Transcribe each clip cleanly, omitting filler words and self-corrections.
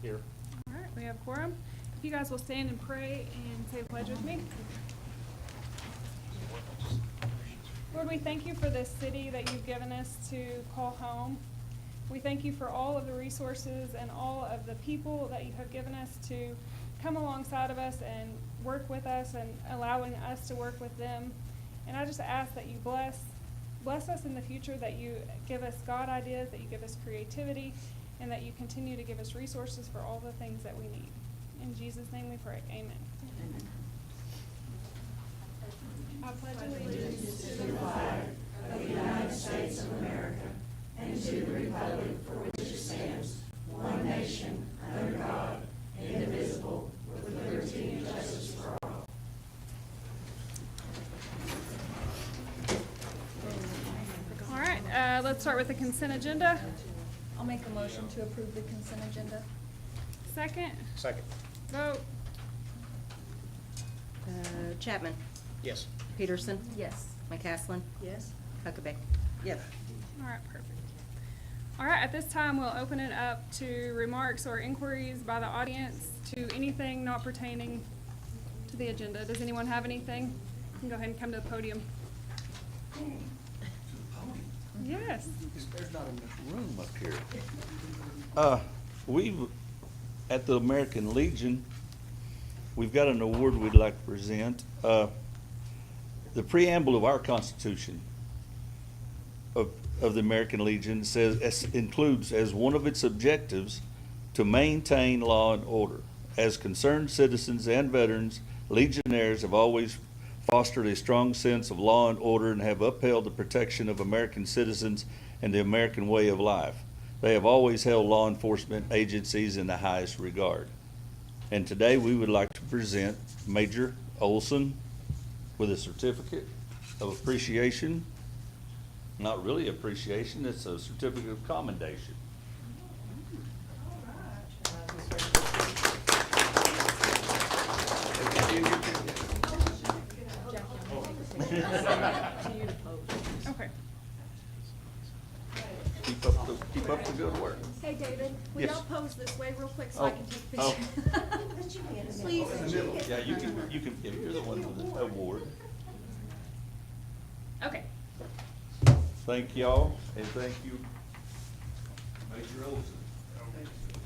Here. All right, we have quorum. If you guys will stand and pray and say the pledge with me. Lord, we thank you for this city that you've given us to call home. We thank you for all of the resources and all of the people that you have given us to come alongside of us and work with us and allowing us to work with them. And I just ask that you bless us in the future, that you give us God ideas, that you give us creativity, and that you continue to give us resources for all the things that we need. In Jesus' name we pray. Amen. I pledge allegiance to the flag of the United States of America and to the republic for which it stands, one nation, under God, indivisible, with liberty and justice for all. All right, let's start with the consent agenda. I'll make a motion to approve the consent agenda. Second, Second. vote. Chapman. Yes. Peterson. Yes. McCaslin. Yes. Huckabee. Yes. All right, perfect. All right, at this time, we'll open it up to remarks or inquiries by the audience to anything not pertaining to the agenda. Does anyone have anything? You can go ahead and come to the podium. Yes. There's not enough room up here. We've, at the American Legion, we've got an award we'd like to present. The preamble of our Constitution of the American Legion includes as one of its objectives to maintain law and order. As concerned citizens and veterans, Legionnaires have always fostered a strong sense of law and order and have upheld the protection of American citizens and the American way of life. They have always held law enforcement agencies in the highest regard. And today we would like to present Major Olson with a certificate of appreciation. Not really appreciation, it's a certificate of commendation. Okay. Keep up the good work. Hey, David, will Yes. y'all pose this way real quick so I can take a Oh. picture? Please. Yeah, you can, if you're the one with the award. Okay. Thank y'all, and thank you, Major Olson.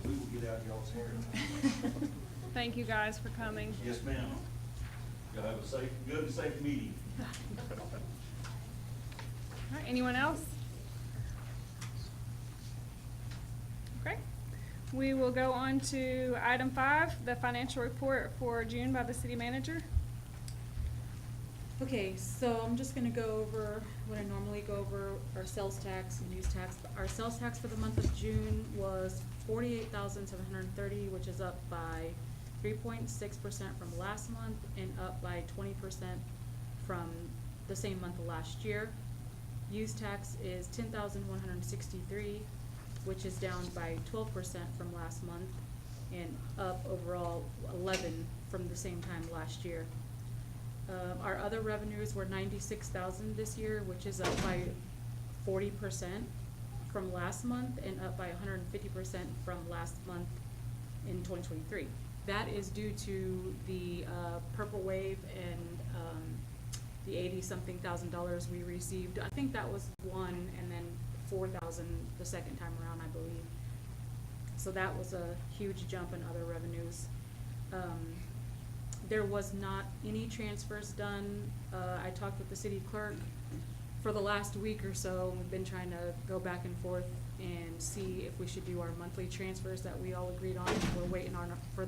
We will get out y'all's hair. Thank you guys for coming. Yes, ma'am. Y'all have a good and safe meeting. All right, anyone else? Okay. We will go on to item 5, the financial report for June by the city manager. Okay, so I'm just gonna go over what I normally go over, our sales tax and use tax. Our sales tax for the month of June was 48,730, which is up by 3.6% from last month and up by 20% from the same month of last year. Use tax is 10,163, which is down by 12% from last month and up overall 11 from the same time last year. Our other revenues were 96,000 this year, which is up by 40% from last month and up by 150% from last month in 2023. That is due to the Purple Wave and the 80-something thousand dollars we received. I think that was one, and then 4,000 the second time around, I believe. So that was a huge jump in other revenues. There was not any transfers done. I talked with the city clerk for the last week or so. We've been trying to go back and forth and see if we should do our monthly transfers that we all agreed on. We're waiting on for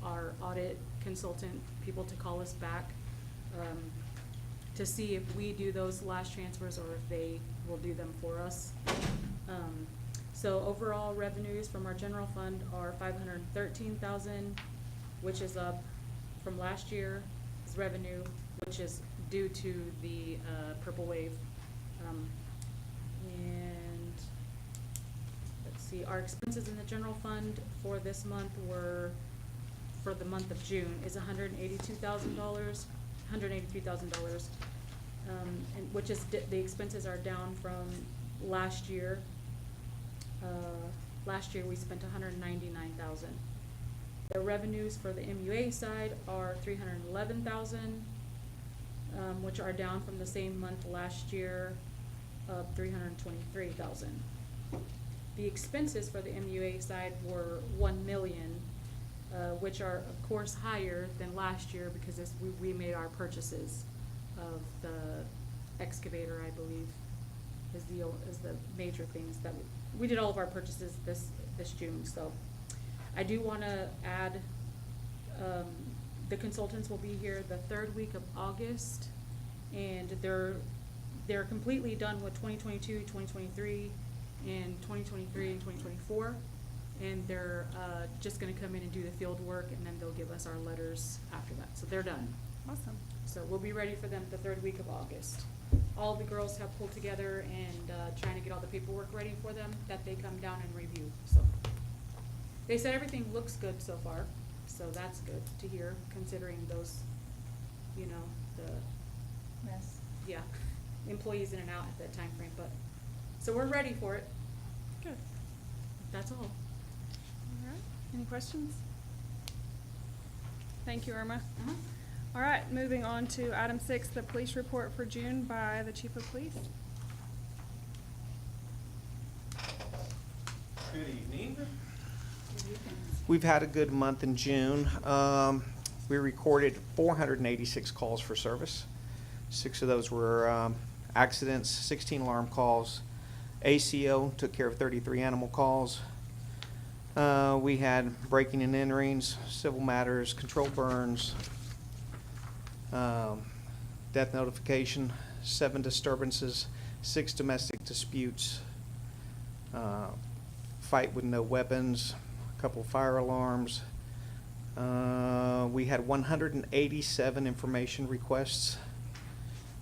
our audit consultant people to call us back to see if we do those last transfers or if they will do them for us. So overall revenues from our general fund are 513,000, which is up from last year's revenue, which is due to the Purple Wave. And let's see, our expenses in the general fund for this month were, for the month of June, is $183,000, and which is the expenses are down from last year. Last year, we spent $199,000. The revenues for the MUA side are $311,000, which are down from the same month last year of $323,000. The expenses for the MUA side were $1 million, which are of course higher than last year because we made our purchases of the excavator, I believe, is the major things that we did all of our purchases this June. So I do want to add, the consultants will be here the third week of August, and they're completely done with 2022, 2023, and 2023 and 2024. And they're just gonna come in and do the field work, and then they'll give us our letters after that. So they're done. Awesome. So we'll be ready for them the third week of August. All the girls have pulled together and trying to get all the paperwork ready for them that they come down and review. So they said everything looks good so far, so that's good to hear, considering those, you know, the, Yes. yeah, employees in and out at that time frame. But, so we're ready for it. Good. That's all. All right. Any questions? Thank you, Irma. Uh-huh. All right, moving on to item 6, the police report for June by the Chief of Police. Good evening. We've had a good month in June. We recorded 486 calls for service. 6 of those were accidents, 16 alarm calls. ACO took care of 33 animal calls. We had breaking and enterings, civil matters, controlled burns, death notification, 7 disturbances, 6 domestic disputes, fight with no weapons, a couple fire alarms. We had 187 information requests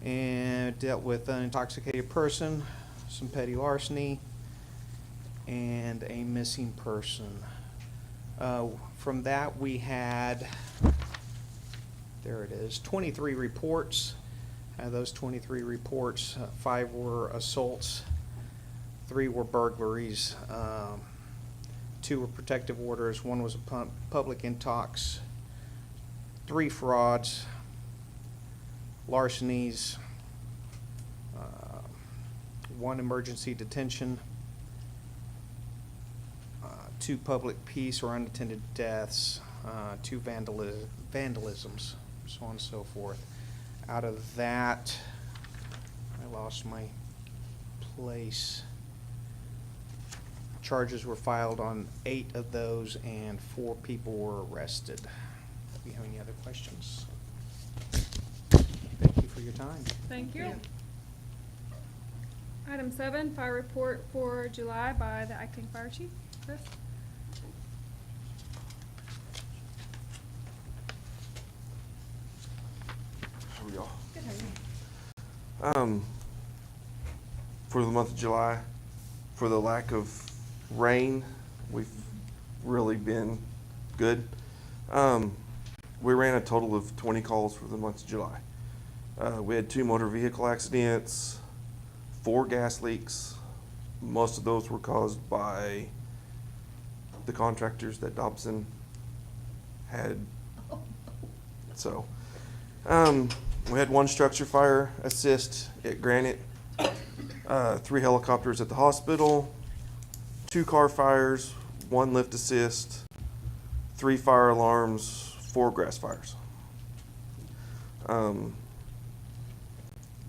and dealt with an intoxicated person, some petty larceny, and a missing person. From that, we had, there it is, 23 reports. Out of those 23 reports, 5 were assaults, 3 were burglaries, 2 were protective orders, 1 was a public intox, 3 frauds, larcenies, 1 emergency detention, 2 public peace or unattended deaths, 2 vandalisms, so on and so forth. Out of that, I lost my place. Charges were filed on 8 of those, and 4 people were arrested. Do you have any other questions? Thank you for your time. Thank you. Item 7, fire report for July by the acting fire chief. Chris? How are y'all? Good, how are you? For the month of July, for the lack of rain, we've really been good. We ran a total of 20 calls for the month of July. We had 2 motor vehicle accidents, 4 gas leaks. Most of those were caused by the contractors that Dobson had. So, we had 1 structure fire assist at Granite, 3 helicopters at the hospital, 2 car fires, 1 lift assist, 3 fire alarms, 4 grass fires.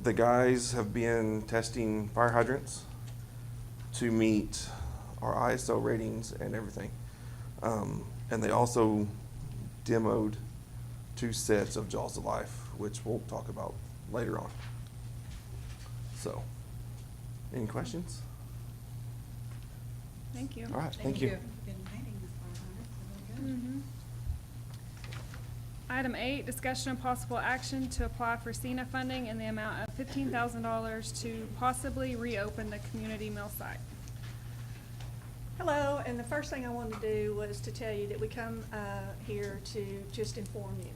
The guys have been testing fire hydrants to meet our ISO ratings and everything. And they also demoed 2 sets of Jaws of Life, which we'll talk about later on. So, any questions? Thank you. All right, thank you. Mhm. Item 8, discussion and possible action to apply for CENA funding in the amount of $15,000 to possibly reopen the community mill site. Hello, and the first thing I wanted to do was to tell you that we come here to just inform you,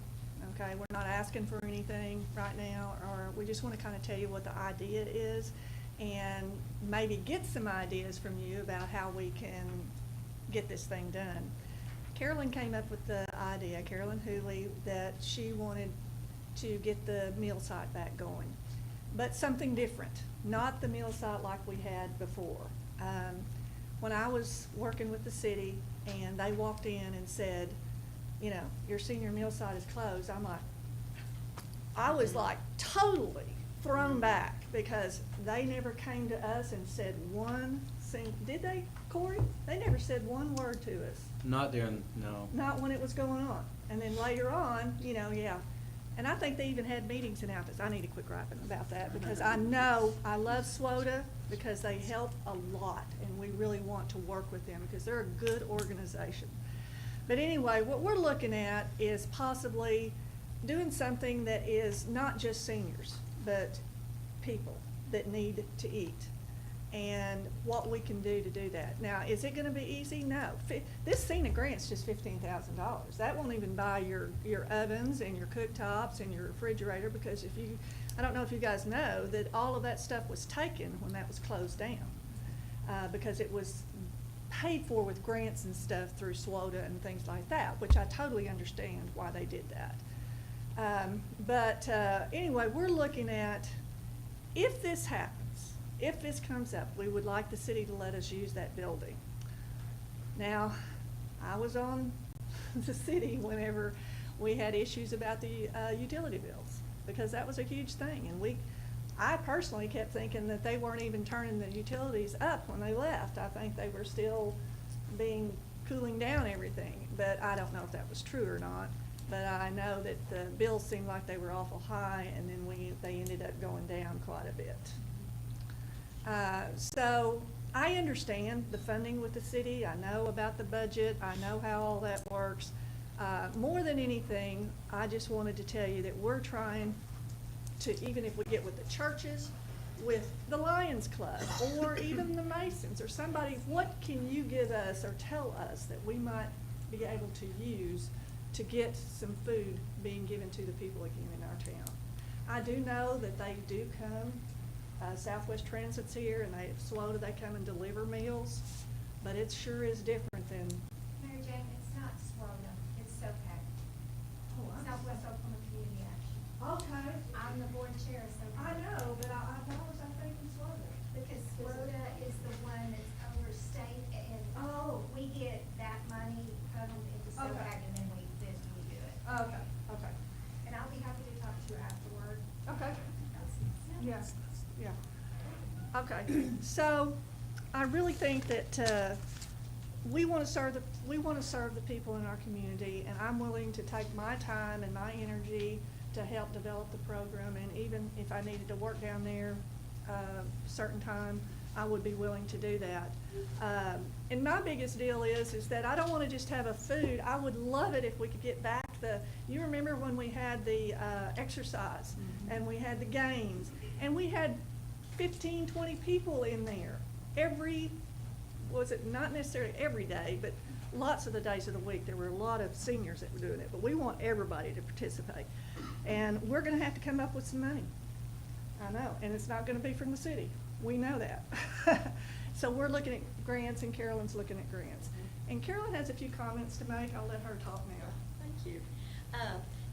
okay? We're not asking for anything right now, or we just want to kind of tell you what the idea is and maybe get some ideas from you about how we can get this thing done. Carolyn came up with the idea, Carolyn Hooley, that she wanted to get the meal site back going, but something different, not the meal site like we had before. When I was working with the city and they walked in and said, you know, your senior meal site is closed, I was like totally thrown back because they never came to us and said did they, Corey? They never said one word to us. Not during, no. Not when it was going on. And then later on, you know, yeah. And I think they even had meetings in Altus. I need to quit griping about that because I know, I love SWOTA because they help a lot and we really want to work with them because they're a good organization. But anyway, what we're looking at is possibly doing something that is not just seniors, but people that need to eat. And what we can do to do that. Now, is it gonna be easy? No. This Cena grant's just $15,000. That won't even buy your ovens and your cooktops and your refrigerator because I don't know if you guys know that all of that stuff was taken when that was closed down. Because it was paid for with grants and stuff through SWOTA and things like that, which I totally understand why they did that. Anyway, we're looking at, if this happens, if this comes up, we would like the city to let us use that building. Now, I was on the city whenever we had issues about the utility bills, because that was a huge thing. And I personally kept thinking that they weren't even turning the utilities up when they left. I think they were still cooling down everything, but I don't know if that was true or not. But I know that the bills seemed like they were awful high, and then they ended up going down quite a bit. So I understand the funding with the city. I know about the budget. I know how all that works. More than anything, I just wanted to tell you that we're trying to, even if we get with the churches, with the Lions Club, or even the Masons, or somebody, what can you give us or tell us that we might be able to use to get some food being given to the people again in our town? I do know that they do come. Southwest Transit's here, and SWOTA, they come and deliver meals, but it sure is different than. Mary Jane, it's not SWOTA, it's SOPAC. Southwest Oklahoma Community Action. Okay. I'm the board chair of SOPAC. I know, but I was thinking SWOTA. Because SWOTA is the one that's over state, and Oh. we get that money funneled into SOPAC, Okay. and then we do it. Okay, okay, And I'll be happy to talk to you afterward. okay. Yes, yeah. Okay, so I really think that we want to serve the people in our community, and I'm willing to take my time and my energy to help develop the program, and even if I needed to work down there certain time, I would be willing to do that. And my biggest deal is that I don't want to just have a food. I would love it if we could get back you remember when we had the exercise, and we had the games, and we had 15, 20 people in there not necessarily every day, but lots of the days of the week. There were a lot of seniors that were doing it, but we want everybody to participate. And we're gonna have to come up with some money. I know, and it's not gonna be from the city. We know that. So we're looking at grants, and Carolyn's looking at grants. And Carolyn has a few comments to make. I'll let her talk now. Thank you.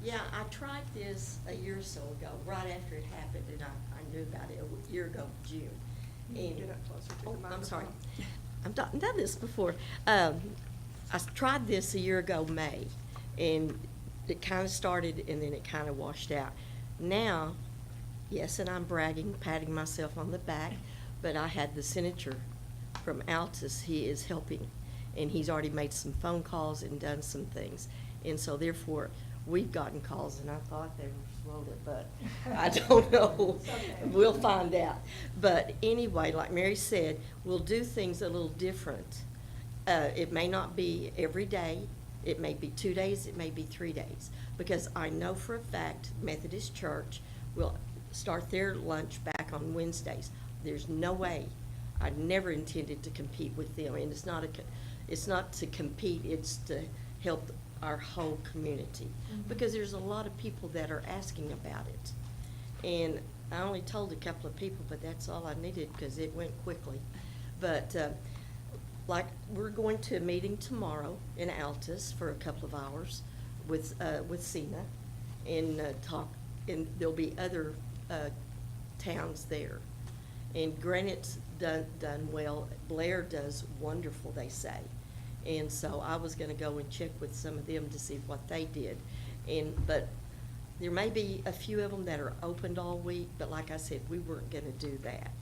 Yeah, I tried this a year or so ago, right after it happened, and I knew about it a year ago, June. And- Get up closer to the microphone. I'm sorry. I've done this before. I tried this a year ago, May, and it kind of started and then it kind of washed out. Now, yes, and I'm bragging, patting myself on the back, but I had the senator from Altus. He is helping, and he's already made some phone calls and done some things. And so therefore, we've gotten calls, and I thought they were SWOTA, but I don't know. We'll find out. But anyway, like Mary said, we'll do things a little different. It may not be every day. It may be 2 days, it may be 3 days. Because I know for a fact Methodist Church will start their lunch back on Wednesdays. There's no way. I never intended to compete with them, and it's not to compete, it's to help our whole community. Because there's a lot of people that are asking about it. And I only told a couple of people, but that's all I needed because it went quickly. But like, we're going to a meeting tomorrow in Altus for a couple of hours with Cena and and there'll be other towns there. And Granite's done well. Blair does wonderful, they say. And so I was gonna go and check with some of them to see what they did. But there may be a few of them that are opened all week, but like I said, we weren't gonna do that.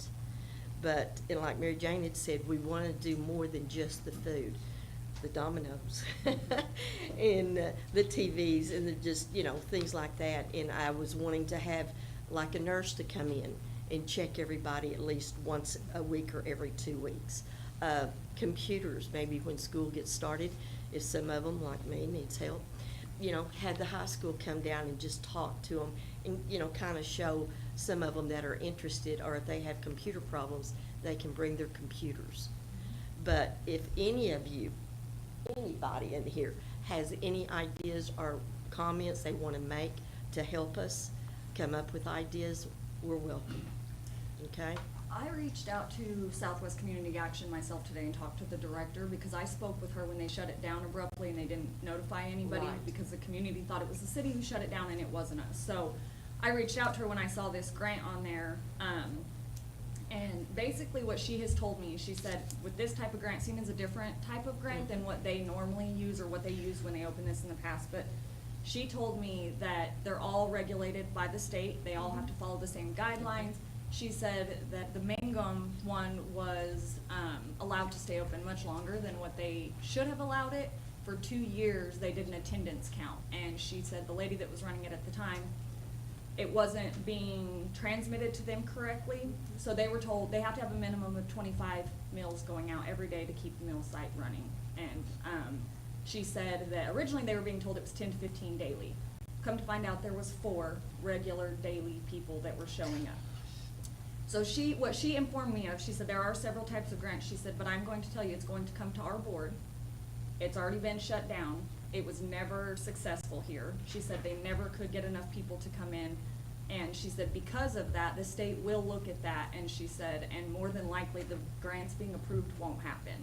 But, and like Mary Jane had said, we wanna do more than just the food. The dominoes and the TVs and things like that. And I was wanting to have like a nurse to come in and check everybody at least once a week or every 2 weeks. Computers, maybe when school gets started, if some of them, like me, needs help, had the high school come down and just talk to them and, kind of show some of them that are interested, or if they have computer problems, they can bring their computers. But if any of you, anybody in here has any ideas or comments they want to make to help us come up with ideas, we're welcome. Okay? I reached out to Southwest Community Action myself today and talked to the director because I spoke with her when they shut it down abruptly and they didn't notify anybody Right. because the community thought it was the city who shut it down and it wasn't us. So I reached out to her when I saw this grant on there. And basically what she has told me, she said, with this type of grant, seen as a different type of grant than what they normally use or what they used when they opened this in the past, but she told me that they're all regulated by the state, they all have to follow the same guidelines. She said that the Mangum one was, allowed to stay open much longer than what they should have allowed it. For 2 years, they did an attendance count, and she said the lady that was running it at the time, it wasn't being transmitted to them correctly, so they were told they have to have a minimum of 25 meals going out every day to keep the meal site running. And she said that originally they were being told it was 10 to 15 daily. Come to find out there was 4 regular daily people that were showing up. So what she informed me of, she said there are several types of grants, she said, but I'm going to tell you it's going to come to our board. It's already been shut down. It was never successful here. She said they never could get enough people to come in. And she said because of that, the state will look at that. And she said, and more than likely the grants being approved won't happen.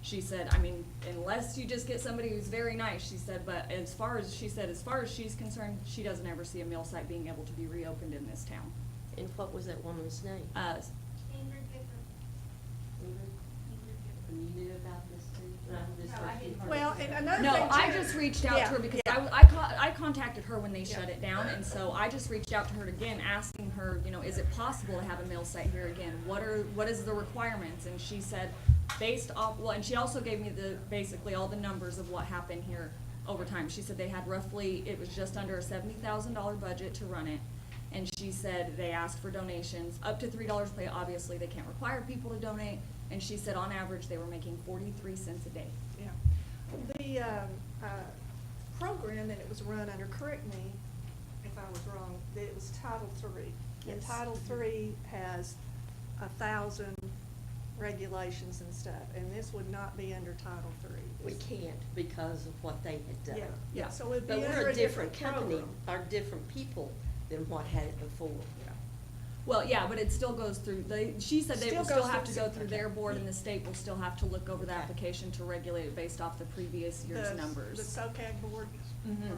She said, I mean, unless you just get somebody who's very nice, she said, but as far as she's concerned, she doesn't ever see a mill site being able to be reopened in this town. And what was that woman's name? Ingrid Gifford. You knew about this too? No, I didn't. Well, and another No, thing I too- just reached out to her because yeah. I contacted her when they shut it down, and so I just reached out to her again, asking her, is it possible to have a mill site here again? What is the requirements? And she said, based off, and she also gave me basically all the numbers of what happened here over time. She said they had roughly, it was just under a $70,000 budget to run it. And she said they asked for donations up to $3 a plate. Obviously, they can't require people to donate. And she said on average they were making 43 cents a day. Yeah. The program that it was run under, correct me if I was wrong, that it was Title III. And Yes. Title III has 1,000 regulations and stuff, and this would not be under Title III. We can't because of what they had done. Yeah, Yeah. so it'd be But under we're a a different company, program. are different people than what had it before. Well, yeah, but it still goes through, she said they will Still still goes have to through- go through their board and the state will still have to look over the Okay. application to regulate it based off the previous year's The numbers. SOCAG board. Mhm.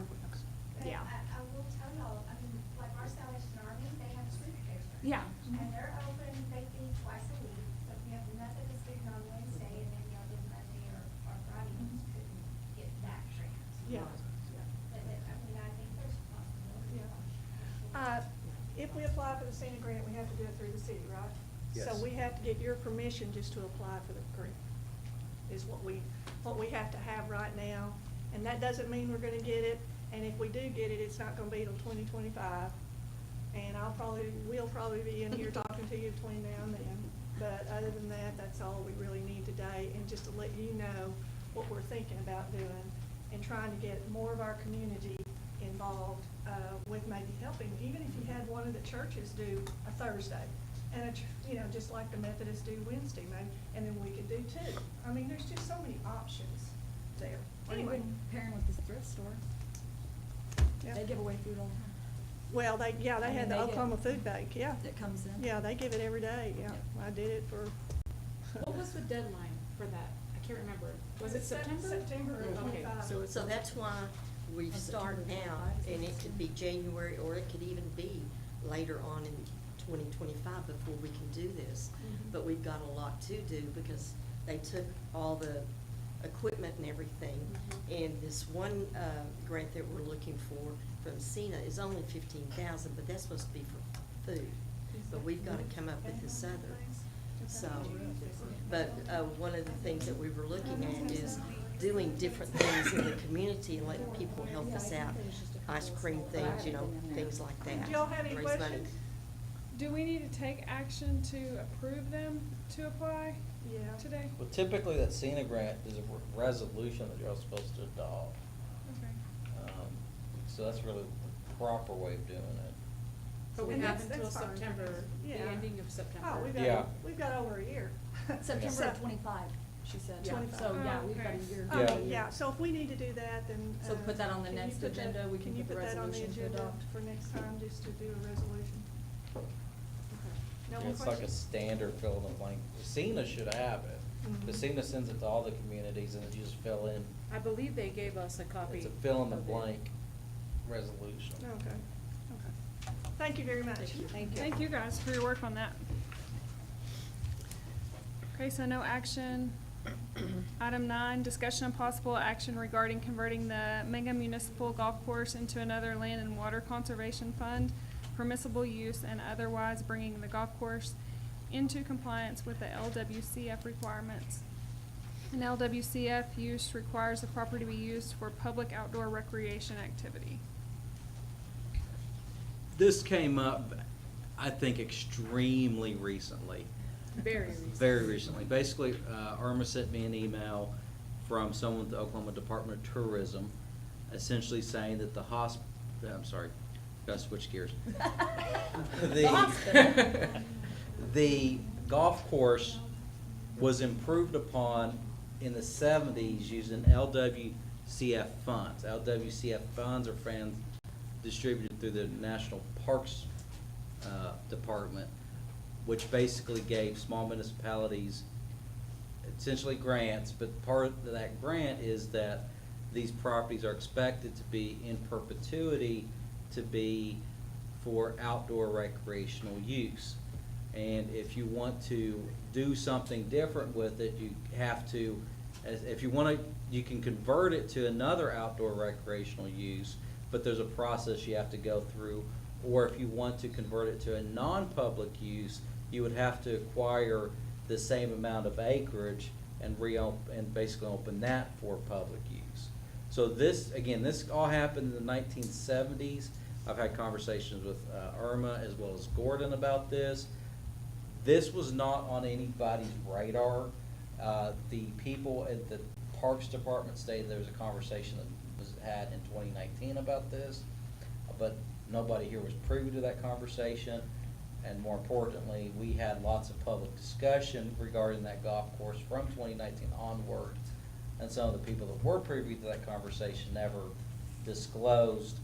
And Yeah. I will tell y'all, I mean, like our Salvation Army, they have street fixers. Yeah. And they're open, they feed twice a week, so if you have the Methodist feeding on Wednesday and then y'all did Monday or Friday, you just couldn't get that trans. Yeah. But I mean, I think there's a possibility. If we apply for the Cena grant, we have to do it through the city, right? Yes. So we have to get your permission just to apply for the grant, is what we have to have right now. And that doesn't mean we're gonna get it, and if we do get it, it's not gonna be till 2025. And we'll probably be in here talking to you between now and then. But other than that, that's all we really need today, and just to let you know what we're thinking about doing, and trying to get more of our community involved, with maybe helping, even if you had one of the churches do a Thursday, and just like the Methodists do Wednesday, maybe, and then we could do 2. I mean, there's just so many options there. Or Anyway, even pairing with the thrift store. yeah. They give away food all the time. Well, they I had mean, the they get- Oklahoma Food Bank, yeah. That comes in. Yeah, they give it every day, yeah. Yep. I did it for, What was the deadline for that can't remember. Was it September? September Mhm. Okay, 25. so it's. So that's why we start now, and it could be January, or it could even be later on in 2025 before we can do this. Mhm. But we've got a lot to do because they took all the equipment and everything. And this one grant that we're looking for from CENA is only 15,000, but that's supposed to be for food. But we've got to come up with this other. So, but one of the things that we were looking at is doing different things in the community and letting people help us out. Ice cream things, you know, things like that. Do y'all have any Raise money. questions? Do we need to take action to approve them to apply Yeah. today? Well, typically that CENA grant is a resolution that you're supposed to adopt. Okay. So that's really the proper way of doing it. But we And have that's until fine. September, the Yeah. ending of September. Oh, Yeah. we've got over a year. September So- of 25, she said. Yeah. 25. So, yeah, Oh, we've got a okay. year. Oh, Yeah. yeah, so if we need to do that, then. So put that on the can you next put that- agenda, we can put the that on the resolution to agenda adopt? For next time, just to do a resolution? Okay. No Yeah, more it's like a questions? standard fill in the blank. CENA should have it. The Mhm. CENA sends it to all the communities and you just fill in. I believe they gave us a copy. It's a fill in the of it. blank resolution. Okay, okay. Thank you very much. Thank you. Thank you guys for your work on that. Okay, so no action. Item 9, discussion and possible action regarding converting the Mega Municipal Golf Course into another land and water conservation fund, permissible use, and otherwise bringing the golf course into compliance with the LWCF requirements. An LWCF use requires the property to be used for public outdoor recreation activity. This came up, I think, extremely recently. Very recent. Very recently. Basically, Irma sent me an email from someone at the Oklahoma Department of Tourism, essentially saying that I'm sorry, gotta switch gears. The golf course was improved upon in the 70s using LWCF funds. LWCF funds are funds distributed through the National Parks Department, which basically gave small municipalities essentially grants, but part of that grant is that these properties are expected to be in perpetuity to be for outdoor recreational use. And if you want to do something different with it, you have to, if you want to, you can convert it to another outdoor recreational use, but there's a process you have to go through. Or if you want to convert it to a non-public use, you would have to acquire the same amount of acreage and basically open that for public use. So this, again, this all happened in the 1970s. I've had conversations with Irma as well as Gordon about this. This was not on anybody's radar. The people at the Parks Department stated there was a conversation that was had in 2019 about this, but nobody here was privy to that conversation. And more importantly, we had lots of public discussion regarding that golf course from 2019 onward. And some of the people that were privy to that conversation never disclosed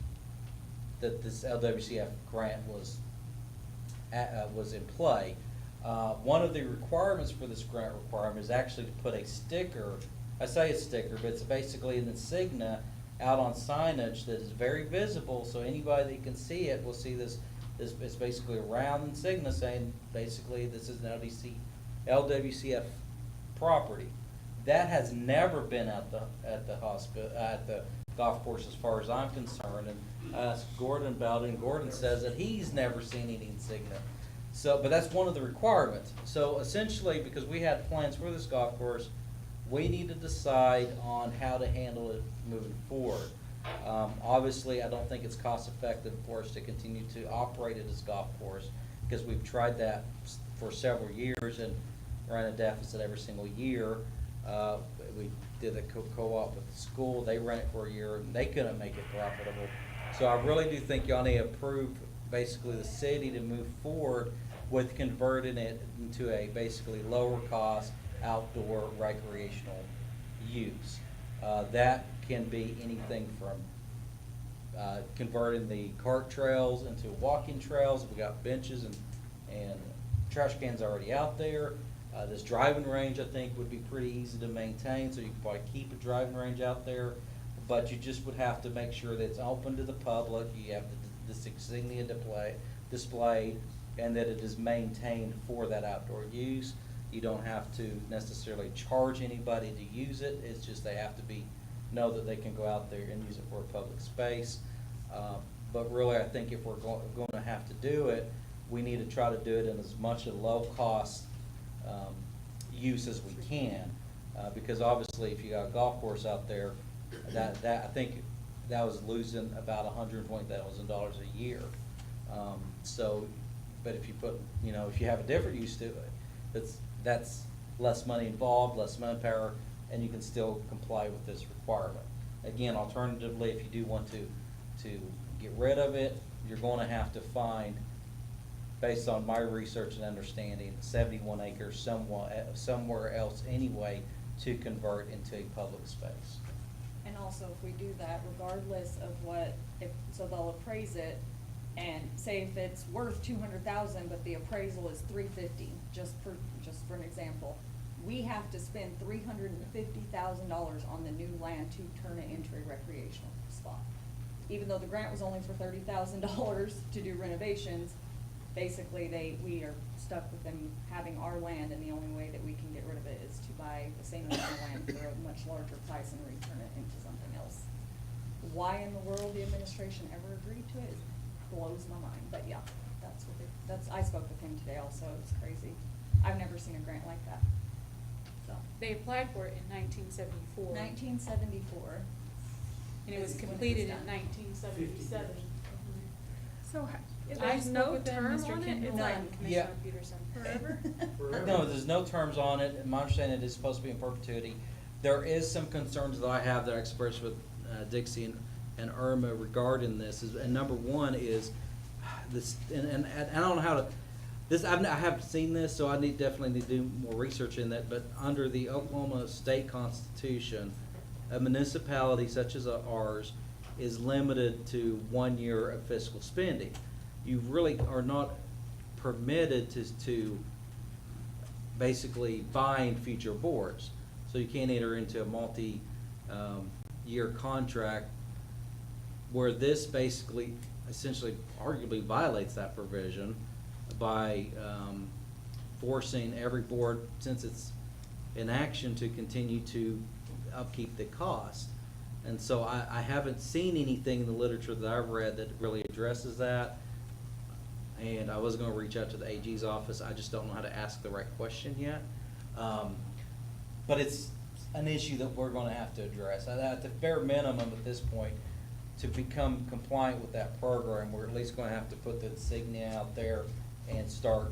that this LWCF grant was in play. One of the requirements for this grant requirement is actually to put a sticker, I say a sticker, but it's basically an insignia out on signage that is very visible, so anybody that can see it will see this. It's basically a round insignia saying basically this is an LWCF property. That has never been at the golf course as far as I'm concerned. And I asked Gordon about it, and Gordon says that he's never seen any insignia. So, but that's one of the requirements. So essentially, because we had plans for this golf course, we need to decide on how to handle it moving forward. Obviously, I don't think it's cost effective for us to continue to operate it as golf course, because we've tried that for several years and ran a deficit every single year. We did a co-op with the school. They ran it for a year and they couldn't make it profitable. So I really do think y'all need to approve basically the city to move forward with converting it into a basically lower cost outdoor recreational use. That can be anything from converting the cart trails into walking trails. We got benches and trash cans already out there. This driving range, I think, would be pretty easy to maintain, so you could probably keep a driving range out there. But you just would have to make sure that it's open to the public, you have this insignia displayed, and that it is maintained for that outdoor use. You don't have to necessarily charge anybody to use it, it's just they have to know that they can go out there and use it for a public space. But really, I think if we're going to have to do it, we need to try to do it in as much a low-cost use as we can. Because obviously, if you got a golf course out there, I think that was losing about $120,000 a year. But if you put, if you have a different use to it, that's less money involved, less manpower, and you can still comply with this requirement. Again, alternatively, if you do want to get rid of it, you're going to have to find, based on my research and understanding, 71 acres somewhere else anyway to convert into a public space. And also, if we do that, regardless of so they'll appraise it, and say if it's worth 200,000, but the appraisal is 350, just for an example, we have to spend $350,000 on the new land to turn it into a recreational spot. Even though the grant was only for $30,000 to do renovations, basically we are stuck with them having our land, and the only way that we can get rid of it is to buy the same amount of land for a much larger price and return it into something else. Why in the world the administration ever agreed to it blows my mind, but yeah, I spoke with him today also, it's crazy. I've never seen a grant like that, so. They applied for it in 1974. 1974. And it was is when completed in done. 1977. So, I there's spoke no with them, term Mr. on it? Kendall It's and like Commissioner Peterson. forever? No, there's no terms on it, and my understanding it is supposed to be in perpetuity. There is some concerns that I have that I expressed with Dixie and Irma regarding this, and number one is this, and I don't know how to, I haven't seen this, so I definitely need to do more research in that, but under the Oklahoma State Constitution, a municipality such as ours is limited to 1 year of fiscal spending. You really are not permitted to basically bind future boards. So you can't enter into a multi-year contract where this basically, essentially, arguably violates that provision by forcing every board, since it's in action, to continue to upkeep the cost. And so I haven't seen anything in the literature that I've read that really addresses that. And I was gonna reach out to the AG's office, I just don't know how to ask the right question yet. But it's an issue that we're gonna have to address. At the bare minimum at this point, to become compliant with that program, we're at least gonna have to put the insignia out there and start.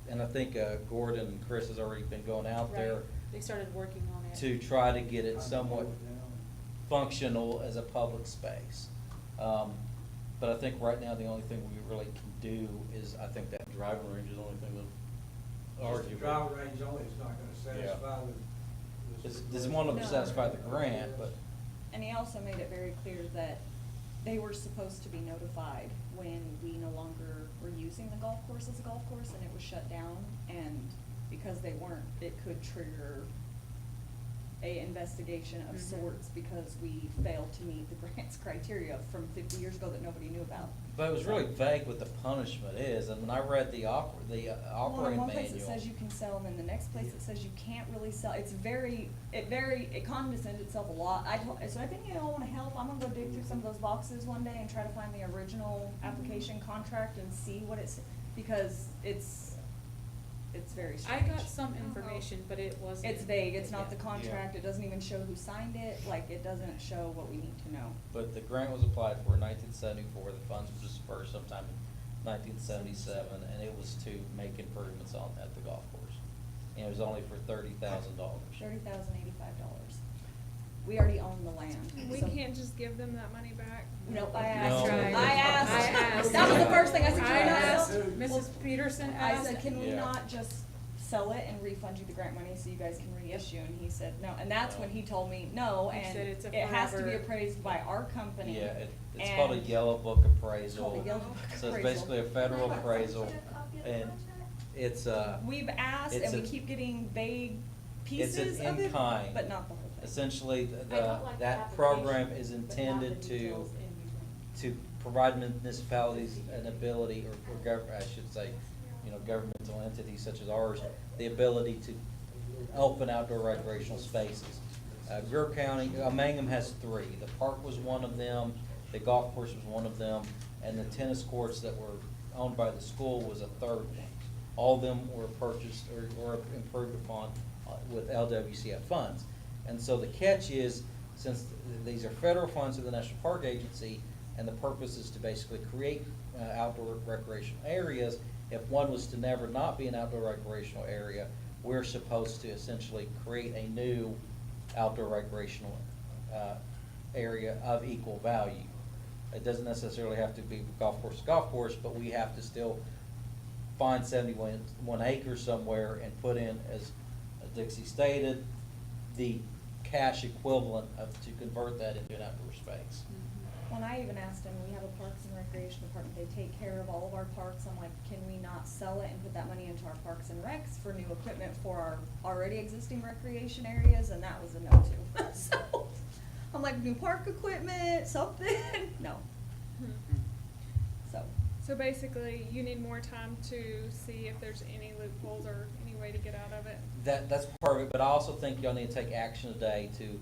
And I think Gordon and Chris has already been going out there Right. They started working on it. to try to get it somewhat functional as a public space. But I think right now, the only thing we really can do is, I think that driving range is the only thing that Just the driving range only is not gonna satisfy the. It's one of them No. satisfy the grant, but. And he also made it very clear that they were supposed to be notified when we no longer were using the golf course as a golf course and it was shut down. And because they weren't, it could trigger a investigation of sorts because we failed to meet the grant's criteria from 50 years ago that nobody knew about. But it was really vague what the punishment is, and when I read the Well, in operating one place it manual. says you can sell, and then the next place it says you can't really sell. It's it condescends itself a lot. So I think you all wanna help, I'm gonna go dig through some of those boxes one day and try to find the original application contract and see what it's, because it's very I strange. got some information, but it wasn't. It's vague, it's not the Yeah. contract, it doesn't even show who signed it, like, it doesn't show what we need to know. But the grant was applied for in 1974, the funds were dispersed sometime in 1977, and it was to make improvements at the golf course. And it was only for $30,000. $30,085. We already own the land. We so- can't just give them that money back? Nope, I No. asked. Tried. I asked. I asked. That was the first thing I said. I "Can we not asked, sell-" Mrs. Peterson I asked. said, can we Yeah. not just sell it and refund you the grant money so you guys can reissue? And he said, no. And that's when he told me, no, He and said it's a it has to be forever- appraised by our company. Yeah, it's called a and- yellow book appraisal. It's called a yellow book So it's appraisal. basically a federal appraisal, and It's We've asked it's and we a- keep getting vague it's an pieces of it, in-kind. but not the whole thing. Essentially, I don't like the that program application, is but not the intended to, details in between. to provide municipalities an ability, or I should say, you know, governmental entities such as ours, the ability to open outdoor recreational spaces. Greer County, Mangum has 3. The park was one of them, the golf course was one of them, and the tennis courts that were owned by the school was a 3rd one. All of them were purchased or improved upon with LWCF funds. And so the catch is, since these are federal funds of the National Park Agency, and the purpose is to basically create outdoor recreational areas, if one was to never not be an outdoor recreational area, we're supposed to essentially create a new outdoor recreational area of equal value. It doesn't necessarily have to be golf course, but we have to still find 71 acres somewhere and put in, as Dixie stated, the cash equivalent to convert that into an outdoor space. When I even asked him, we have a Parks and Recreation Department, they take care of all of our parks, I'm like, can we not sell it and put that money into our Parks and Recs for new equipment for our already existing recreation areas, and that was a no too. So, I'm like, new park equipment, something, no. So, So basically, you need more time to see if there's any loopholes or any way to get out of it. That's part of it, but I also think y'all need to take action today to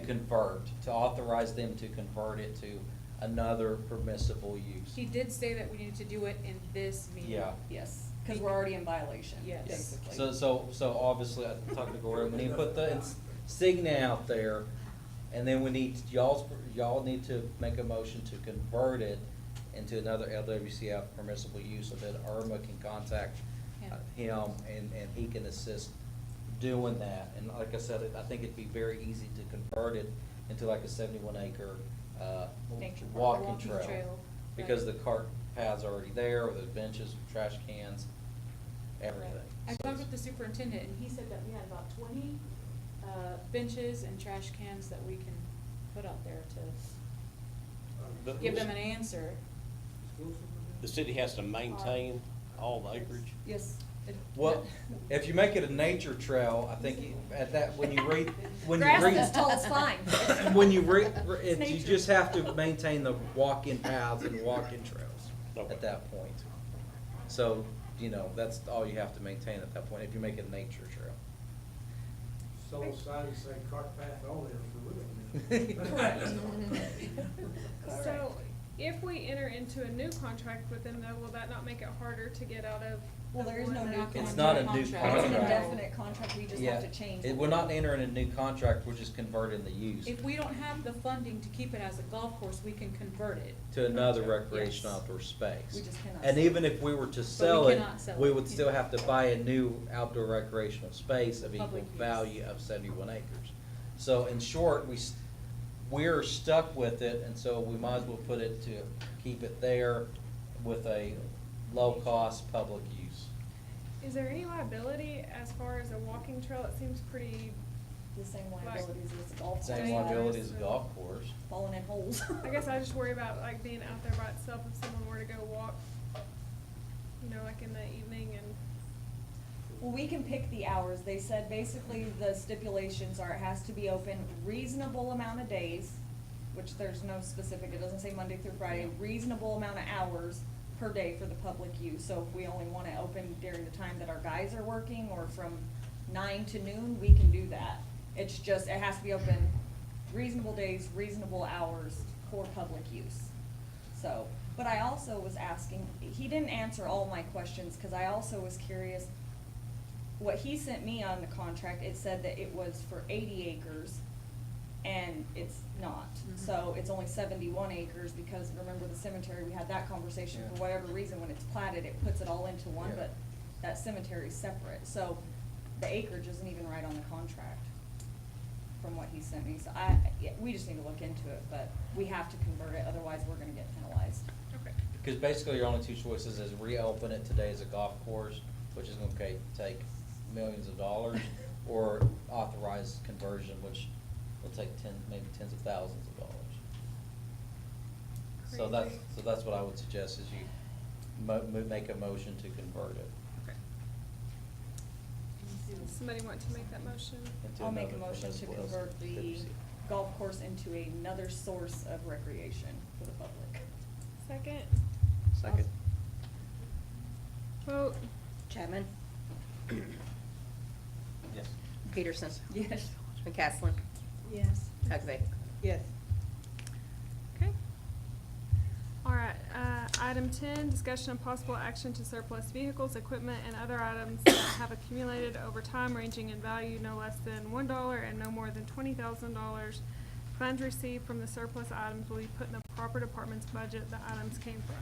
convert, to authorize them to convert it to another permissible use. He did say that we needed to do it in this meeting. Yeah. yes, cause we're already in violation, Yes. basically. So obviously, I talked to Gloria, we need to put the insignia out there, and then we need, y'all need to make a motion to convert it into another LWCF permissible use, so that Irma can contact him, and he can assist doing that. And like I said, I think it'd be very easy to convert it into like a 71-acre Nature park. walking Walking trail. trail, Because right. the cart path's already there, with the benches, trash cans, everything. I So talked with the superintendent, and he said that we had about 20 benches and trash cans that we can put out there to give them an answer. The city has to maintain all the acreage. Yes. Well, if you make it a nature trail, I think at that, when you read, Grass this tall is fine. when you read, It's you nature. just have to maintain the walk-in paths and walk-in trails Okay. at that point. So, you know, that's all you have to maintain at that point, if you make it a nature trail. So excited to say cart path only for real. Correct. So if we enter into a new contract with them, though, will that not make it harder to get out of? Well, there is no new contract. It's not a new It's an contract. indefinite contract, we just Yeah, have to change. it, we're not entering a new contract, we're just converting the use If we don't have the funding to keep it as a golf course, we can convert it. to another recreational Yes. outdoor space. We just cannot And sell even it. if we were to sell it, cannot sell we it, would still yeah. have to buy a new outdoor recreational space of equal Public use. value of 71 acres. So in short, we're stuck with it, and so we might as well put it to keep it there with a low-cost public use. Is there any liability as far as a walking trail? It seems pretty, The same liabilities as the golf course. Same liability as a golf course. Falling in holes. I guess I just worry about like being out there by itself if someone were to go walk, you know, like in the evening and. Well, we can pick the hours. They said basically the stipulations are it has to be open reasonable amount of days, which there's no specific, it doesn't say Monday through Friday, reasonable amount of hours per day for the public use. So if we only want it open during the time that our guys are working or from 9 to noon, we can do that. It's just, it has to be open reasonable days, reasonable hours for public use. So, but I also was asking, he didn't answer all my questions, cause I also was curious. What he sent me on the contract, it said that it was for 80 acres, and it's not. So it's only 71 acres, because remember the cemetery, we had that conversation, Yeah. for whatever reason, when it's platted, it puts it all into one, Yeah. but that cemetery's separate. So the acreage isn't even right on the contract, from what he sent me. So we just need to look into it, but we have to convert it, otherwise we're gonna get penalized. Okay. Because basically your only two choices is reopen it today as a golf course, which is gonna take millions of dollars, or authorize conversion, which will take maybe tens of thousands of dollars. So Crazy. that's what I would suggest, is you make a motion to convert it. Okay. Somebody want to make that motion? I'll make a motion to convert the golf course into another source of recreation for the public. Second? Second. Vote. Chapman? Yes. Peterson? Yes. McCaslin? Yes. Huckabee. Yes. Okay. All right, item 10, discussion of possible action to surplus vehicles, equipment, and other items that have accumulated over time ranging in value no less than $1 and no more than $20,000. Funds received from the surplus items will be put in the proper department's budget the items came from.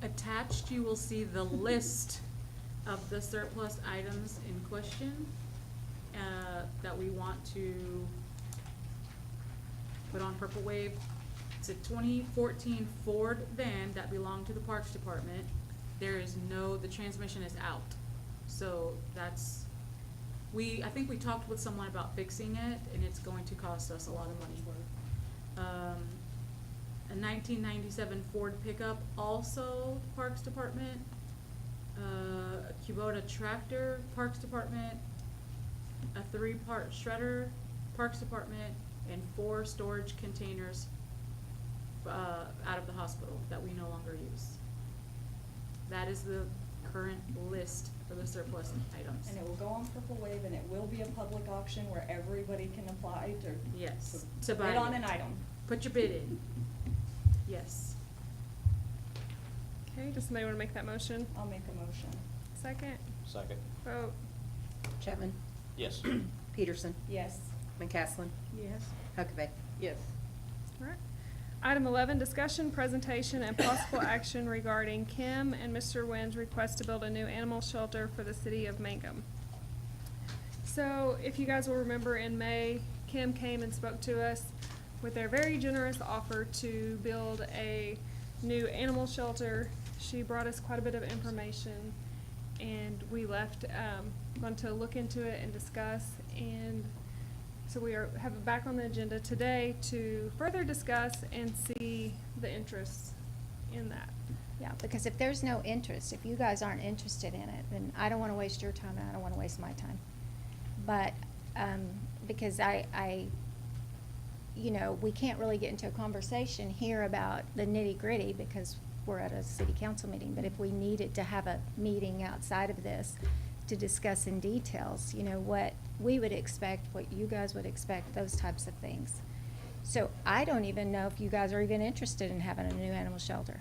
Attached, you will see the list of the surplus items in question, that we want to put on Purple Wave. It's a 2014 Ford van that belonged to the Parks Department. The transmission is out. So that's, I think we talked with someone about fixing it, and it's going to cost us a lot of money. A 1997 Ford pickup, also Parks Department. A Kubota tractor, Parks Department. A 3-part shredder, Parks Department, and 4 storage containers out of the hospital that we no longer use. That is the current list for the surplus items. And it will go on Purple Wave, and it will be a public auction where everybody can apply Yes, to to buy bid on it. an item. Put your bid in. Yes. Okay, does somebody want to make that motion? I'll make a motion. Second? Second. Vote. Chapman? Yes. Peterson? Yes. McCaslin? Yes. Huckabee. Yes. All right. Item 11, discussion, presentation, and possible action regarding Kim and Mr. Wynn's request to build a new animal shelter for the city of Mangum. So, if you guys will remember, in May, Kim came and spoke to us with their very generous offer to build a new animal shelter. She brought us quite a bit of information, and we left, going to look into it and discuss, and so we have it back on the agenda today to further discuss and see the interest in that. Yeah, because if there's no interest, if you guys aren't interested in it, then I don't wanna waste your time and I don't wanna waste my time. But, because we can't really get into a conversation here about the nitty-gritty because we're at a city council meeting. But if we needed to have a meeting outside of this to discuss in details, what we would expect, what you guys would expect, those types of things. So I don't even know if you guys are even interested in having a new animal shelter.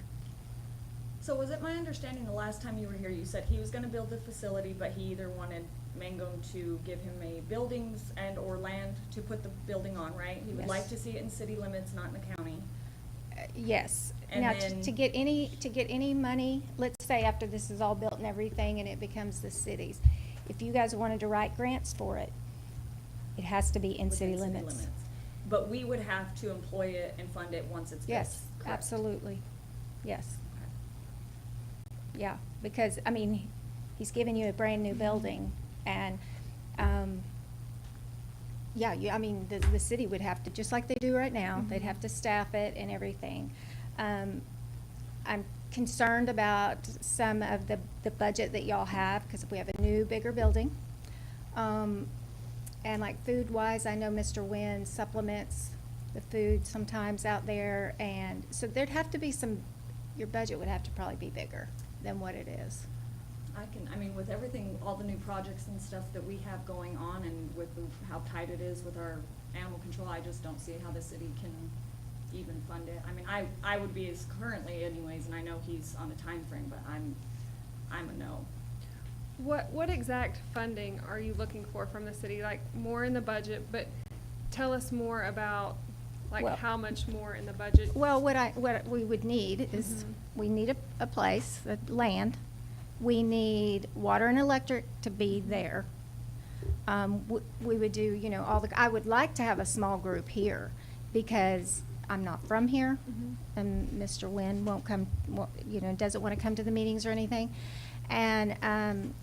So was it my understanding the last time you were here, you said he was gonna build the facility, but he either wanted Mangum to give him a buildings and or land to put the building on, right? He would Yes. like to see it in city limits, not in the county. Yes. And Now, then- to get any money, let's say after this is all built and everything and it becomes the city's, if you guys wanted to write grants for it, it has to be in Within city limits. But we would have to employ it and fund it once it's built. Yes, correct? absolutely. Yes. Okay. Yeah, because, he's giving you a brand-new building, and, the city would have to, just like they do right now, they'd have to staff it and everything. I'm concerned about some of the budget that y'all have, because if we have a new, bigger building. And like food-wise, I know Mr. Wynn supplements the food sometimes out there, and so there'd have to be your budget would have to probably be bigger than what it is. With everything, all the new projects and stuff that we have going on and with how tight it is with our animal control, I just don't see how the city can even fund it. I would be as currently anyways, and I know he's on a time frame, but I'm a no. What exact funding are you looking for from the city? Like, more in the budget, but tell us more about, Well- how much more in the budget? Well, what we would need is, we need a place, land. We need water and electric to be there. We would do, I would like to have a small group here, because I'm not from here, and Mr. Wynn doesn't want to come to the meetings or anything. And,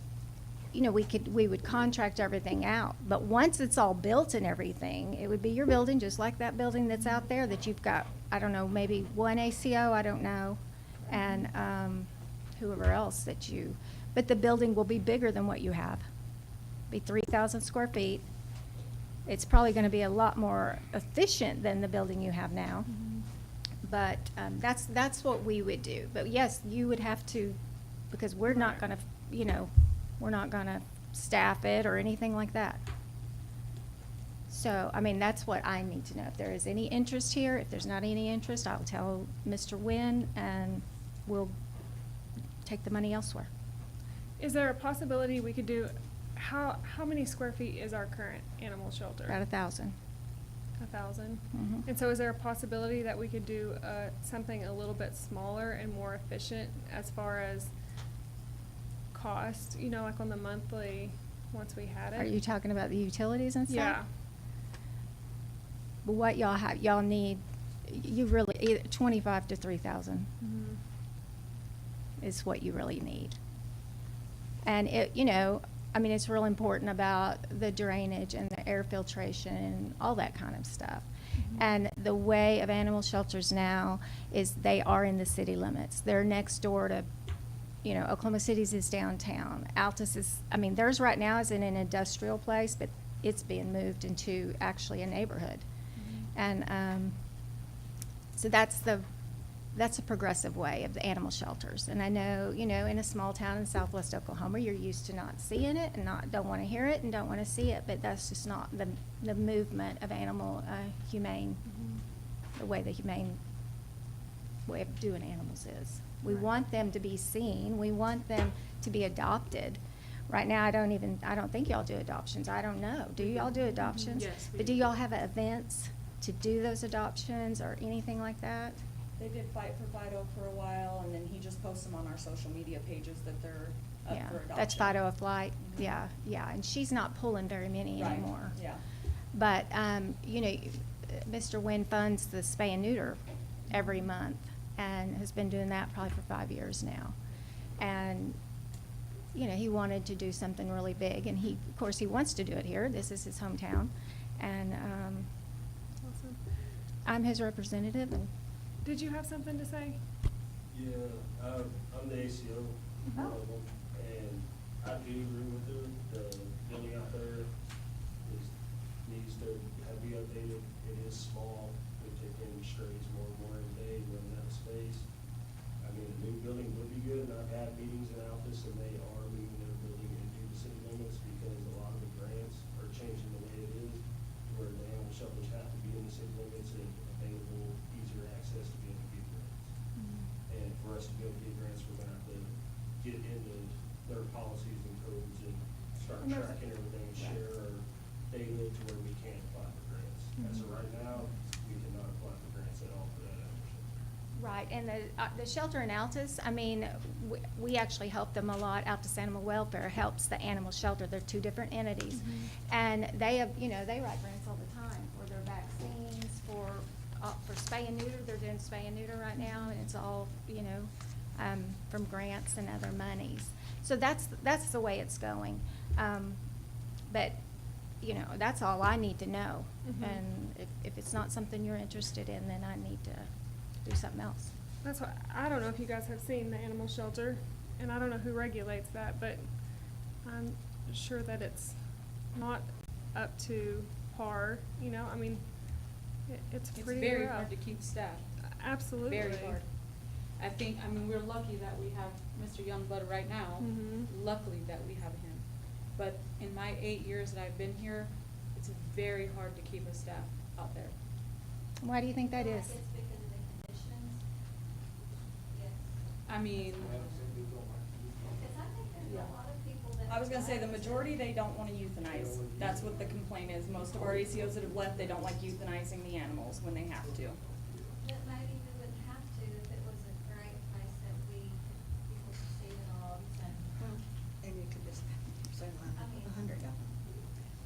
we would contract everything out. But once it's all built and everything, it would be your building, just like that building that's out there, that you've got, I don't know, maybe one ACO, I don't know. And, whoever else that you, but the building will be bigger than what you have. Be 3,000 square feet. It's probably gonna be a lot more efficient than the building you have now. But, that's what we would do. But yes, you would have to, because we're not gonna, you know, we're not gonna staff it or anything like that. So, I mean, that's what I need to know. If there is any interest here, if there's not any interest, I'll tell Mr. Nguyen and we'll take the money elsewhere. Is there a possibility we could do, how many square feet is our current animal shelter? About 1,000. 1,000? Mhm. And so is there a possibility that we could do something a little bit smaller and more efficient as far as cost, you know, like on the monthly, once we had it? Are you talking about the utilities and stuff? Yeah. But what y'all need, you really, either 25 to 3,000 Mhm. is what you really need. And it, you know, I mean, it's real important about the drainage and the air filtration and all that kind of stuff. And the way of animal shelters now is they are in the city limits. They're next door to, you know, Oklahoma City's is downtown. Altus is, I mean, theirs right now is in an industrial place, but it's being moved into actually a neighborhood. And, so that's a progressive way of the animal shelters. And I know, you know, in a small town in southwest Oklahoma, you're used to not seeing it and don't want to hear it and don't want to see it, but that's just not the movement of animal, humane, the way the humane way of doing animals is. We want them to be seen. We want them to be adopted. Right now, I don't think y'all do adoptions. I don't know. Do y'all do adoptions? Yes, we But do. do y'all have events to do those adoptions or anything like that? They did Fight for Fido for a while, and then he just posts them on our social media pages that they're up Yeah, for adoption. that's Fido a Flight. Mhm. Yeah, and she's not pulling very many Right, anymore. yeah. But, you know, Mr. Nguyen funds the spay and neuter every month and has been doing that probably for 5 years now. And, you know, he wanted to do something really big, and of course, he wants to do it here. This is his hometown. And, Awesome. I'm his representative, and Did you have something to say? Yeah, I'm the ACO Oh. of them, and I do agree with her. The building out there needs to be updated. It is small. We take in strays more and more every day, running out of space. I mean, a new building would be good, and I've had meetings in Altus, and they are moving their building into the city limits because a lot of the grants are changing the way it is, where the animal shelters have to be in the city limits and available, easier access to be able to get grants. And for us to be able to get grants, we're gonna have to get into their policies and codes and start And those- tracking everything, and share our data to where we can apply for grants. As of right now, we cannot apply for grants at all for that animal shelter. right, and the shelter in Altus, I mean, we actually help them a lot. Altus Animal Welfare helps the animal shelter. They're two different entities. And they have, you know, they write grants all the time for their vaccines, for spay and neuter. They're doing spay and neuter right now, and it's all, you know, from grants and other monies. So that's the way it's going. But, you know, that's all I need to know. Mhm. And if it's not something you're interested in, then I need to do something else. That's what, I don't know if you guys have seen the animal shelter, and I don't know who regulates that, but I'm sure that it's not up to par, you know, I mean, it's It's pretty very rough. hard to keep staff. Absolutely. Very hard. I mean, we're lucky that we have Mr. Youngblood right now. Mhm. Luckily that we have him. But in my 8 years that I've been here, it's very hard to keep a staff out there. Why do you think that is? I mean, I was gonna say, the majority, they don't wanna euthanize. That's what the complaint is. Most of our ACOs that have left, they don't like euthanizing the animals when they have to. But maybe we wouldn't have to if it was a great place that people could see the dogs and. And you could just say I mean- 100 of them.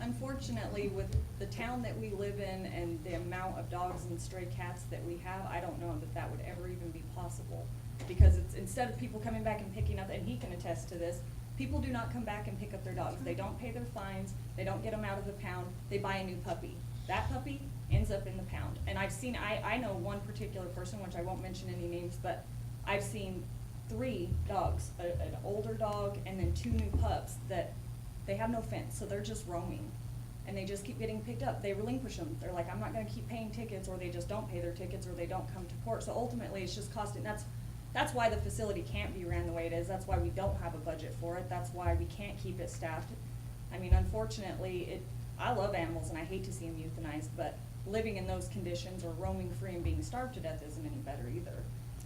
Unfortunately, with the town that we live in and the amount of dogs and stray cats that we have, I don't know that that would ever even be possible. Because it's, instead of people coming back and picking up, and he can attest to this, people do not come back and pick up their dogs. They don't pay their fines, they don't get them out of the pound, they buy a new puppy. That puppy ends up in the pound. And I've seen, I know one particular person, which I won't mention any names, but I've seen 3 dogs, an older dog and then 2 new pups that they have no fence, so they're just roaming. And they just keep getting picked up. They relinquish them. They're like, I'm not gonna keep paying tickets, or they just don't pay their tickets, or they don't come to court. So ultimately, it's just costing, that's why the facility can't be ran the way it is. That's why we don't have a budget for it. That's why we can't keep it staffed. I mean, unfortunately, I love animals and I hate to see them euthanized, but living in those conditions or roaming free and being starved to death isn't any better either.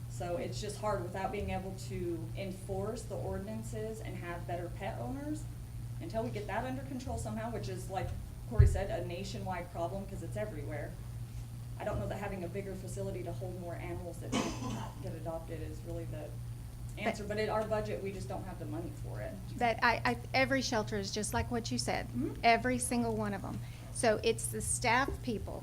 So it's just hard without being able to enforce the ordinances and have better pet owners. Until we get that under control somehow, which is, like Corey said, a nationwide problem because it's everywhere. I don't know that having a bigger facility to hold more animals that don't get adopted is really the answer. But in our budget, we just don't have the money for it. But every shelter is just like what you said, Mhm. every single one of them. So it's the staff people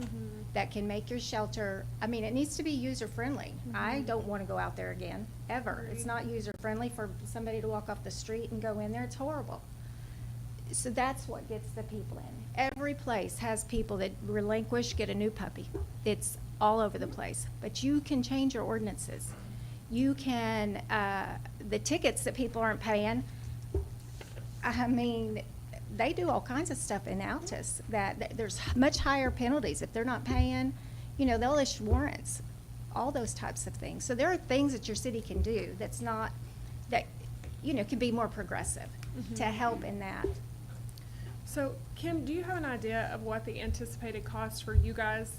that can make your shelter, I mean, it needs to be user-friendly. I don't want to go out there again, ever. It's not user-friendly for somebody to walk off the street and go in there. It's horrible. So that's what gets the people in. Every place has people that relinquish, get a new puppy. It's all over the place. But you can change your ordinances. You can, the tickets that people aren't paying, I mean, they do all kinds of stuff in Altus that there's much higher penalties if they're not paying. You know, they'll issue warrants, all those types of things. So there are things that your city can do that's not, that, you know, can be more progressive to help in that. So, Kim, do you have an idea of what the anticipated cost for you guys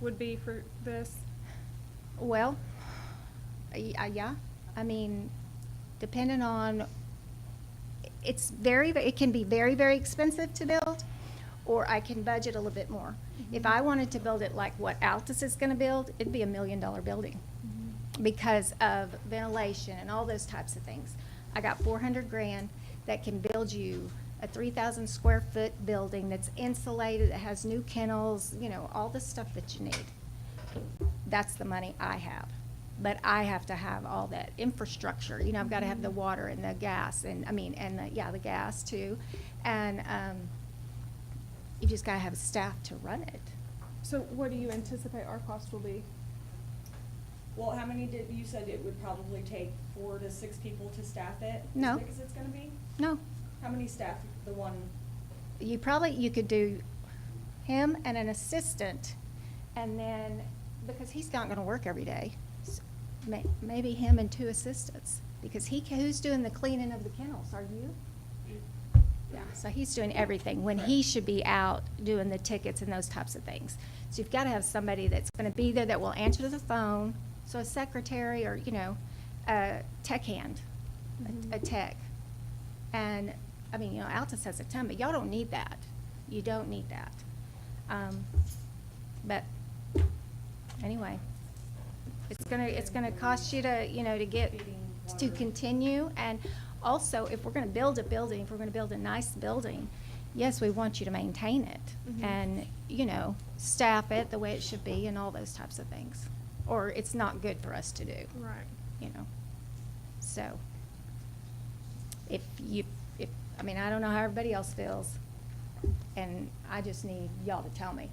would be for this? Well, yeah, I mean, depending on, it can be very, very expensive to build, or I can budget a little bit more. If I wanted to build it like what Altus is gonna build, it'd be $1 million building because of ventilation and all those types of things. I got $400,000 that can build you a 3,000 square foot building that's insulated, that has new kennels, you know, all the stuff that you need. That's the money I have. But I have to have all that infrastructure. You know, I've got to have the water and the gas and, the gas too. And you just got to have staff to run it. So what do you anticipate our cost will be? Well, how many did, you said it would probably take 4 to 6 people to staff it? No. As big as it's gonna be? No, How many staff, the one? you could do him and an assistant, and then, because he's not gonna work every day, maybe him and 2 assistants, because who's doing the cleaning of the kennels, are you? Yeah, so he's doing everything, when he should be out doing the tickets and those types of things. So you've gotta have somebody that's gonna be there that will answer the phone, so a secretary or, you know, a tech hand, a tech. And, I mean, you know, Altus has a ton, but y'all don't need that. You don't need that. But, anyway, it's gonna cost you to, you know, to continue. And also, if we're gonna build a building, if we're gonna build a nice building, yes, we want you to maintain it and, you know, staff it the way it should be and all those types of things. Or it's not good for us to do. Right. You know, so, I don't know how everybody else feels, and I just need y'all to tell me.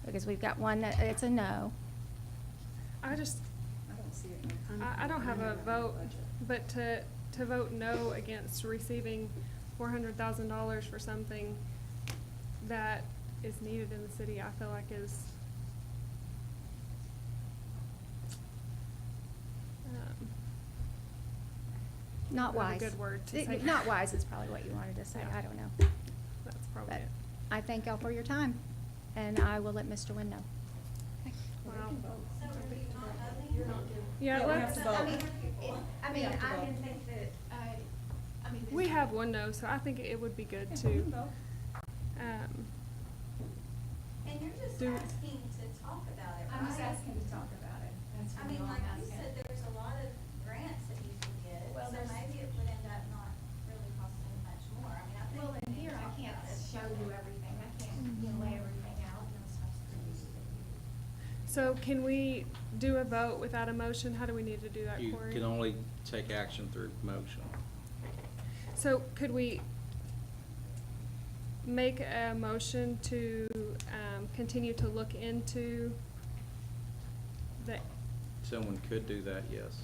Because we've got one that, it's a no. I just, I don't see it. I don't have a vote, but to vote no against receiving $400,000 for something that is needed in the city, I feel like is, Not Not a wise. good word to say. Not wise is probably what you wanted to say, Yeah. I don't know. that's probably But it. I thank y'all for your time, and I will let Mr. Wynn know. Wow. Yeah, Yeah, we have let's, to vote. I mean, I can think that, we have one no, so I think it would be good to, And you're just Do- asking to talk about it, right? I'm just asking to talk about it. That's I really mean, all like I'm you asking. said, there's a lot of grants that you could get, Well, so there's- maybe it would end up not really costing much more. I mean, I think. Well, we in need here, to I talk can't about it. show you everything, I can't, lay everything out and those types of things. so can we do a vote without a motion? How do we need to do that, You Corey? can only take action through motion. So could we make a motion to, continue to look into the, Someone could do that, yes.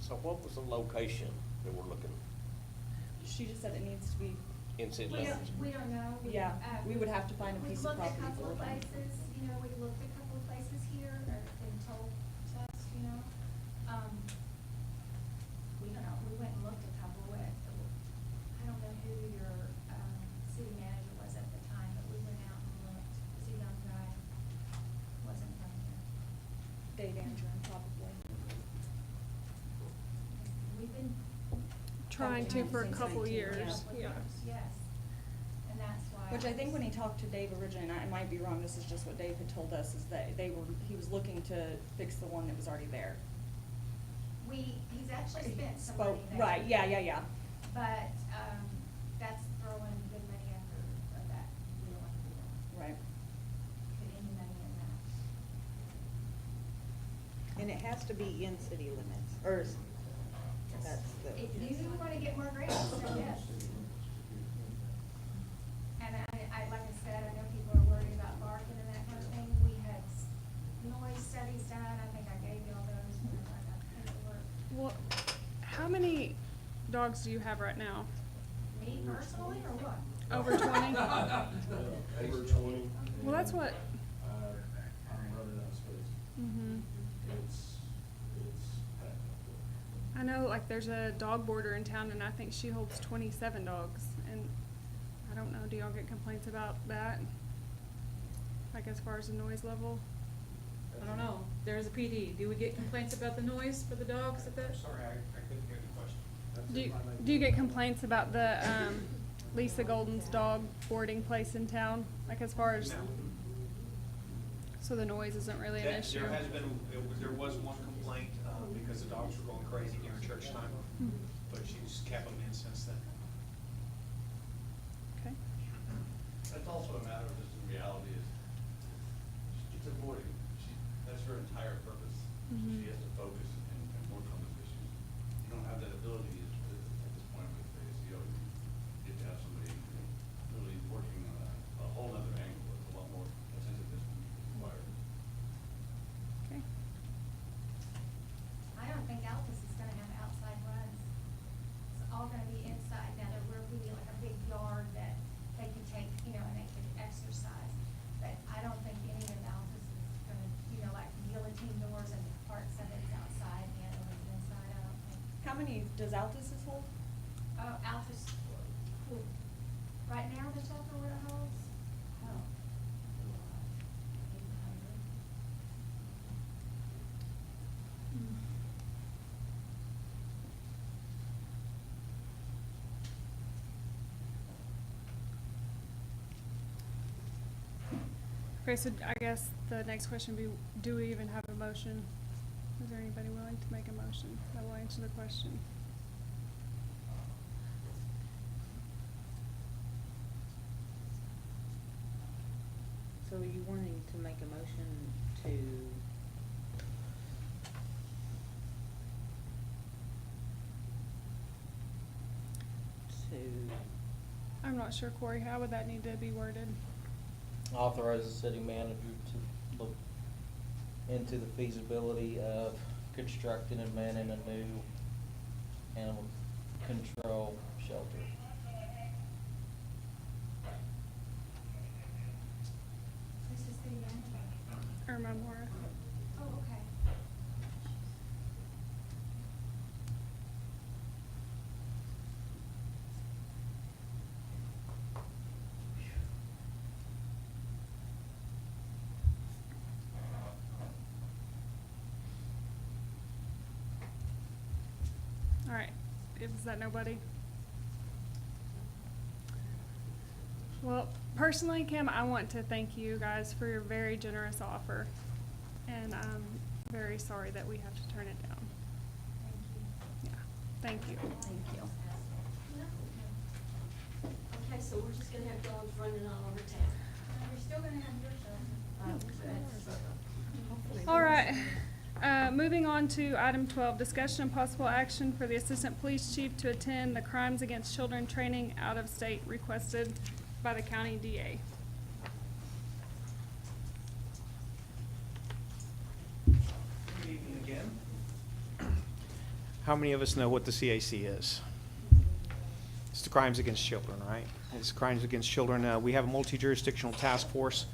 So what was the location that we're looking She just said it needs to be, in city We limits? don't know. yeah, we would have to find a piece of property We've for looked at a couple of them. places, we looked at a couple of places here, or been told to us, we don't know, we went and looked at a couple with, I don't know who your, city manager was at the time, but we went out and looked, was a young guy, wasn't from here. Dave Andrew, probably. We've been. Trying to for a Since couple 19, years, yeah. Yes, and that's why. Which I think when he talked to Dave originally, and I might be wrong, this is just what Dave had told us, is that he was looking to fix the one that was already there. He's actually spent some money there. Right, yeah. But, that's throwing good money after that. We don't want to do that. Right. Put any money in that. And it has to be in city limits, or that's the. If you want to get more grants, then yes. And like I said, I know people are worried about barking and that kind of thing. We had noise studies done. I think I gave you all those whenever I got the paperwork. Well, how many dogs do you have right now? Me personally, or what? Over 20? Over 20. Well, that's what, I'm running out of space. mhm. It's packed up there. I know, like, there's a dog boarder in town, and I think she holds 27 dogs, and I don't know, do y'all get complaints about that? Like, as far as the noise level? I don't know, there's a PD, do we get complaints about the noise for the dogs at that? Sorry, I couldn't hear the question. Do you get complaints about the, Lisa Golden's dog boarding place in town, like, as far as? No. So the noise isn't really an issue? There has been, there was one complaint, because the dogs were going crazy during church time, Hmm. but she's kept them in since then. Okay. That's also a matter of just the reality is, she's avoiding, that's her entire purpose. Mhm. She has to focus and work on those issues. You don't have that ability at this point with the ACO. You have to have somebody really working on a whole other angle with a lot more attentiveness required. Okay. I don't think Altus is gonna have outside runs. It's all gonna be inside. Now, there will be like a big yard that they can take, and they can exercise. But I don't think any of Altus is gonna, like guillotine doors and parts of it's outside, the other one's inside, I don't think. How many does Altus hold? Altus, right now, the shelter where it holds? Oh. 800. Okay, so I guess the next question would be, do we even have a motion? Is there anybody willing to make a motion that will answer the question? So are you wanting to make a motion to? I'm not sure, Corey, how would that need to be worded? Authorize the city manager to look into the feasibility of constructing and manning a new animal control shelter. Who's the city manager? Irma Mora. Oh, okay. All right, is that nobody? Well, personally, Kim, I want to thank you guys for your very generous offer. And I'm very sorry that we have to turn it down. Yeah, thank you. Thank you. Okay, so we're just gonna have dogs running all over town. You're still gonna have your show. All right, moving on to item 12, discussion and possible action for the Assistant Police Chief to attend the Crimes Against Children training out of state requested by the county DA. Good evening again. How many of us know what the CAC is? It's the Crimes Against Children, right? It's Crimes Against Children. We have a multi-jurisdictional task force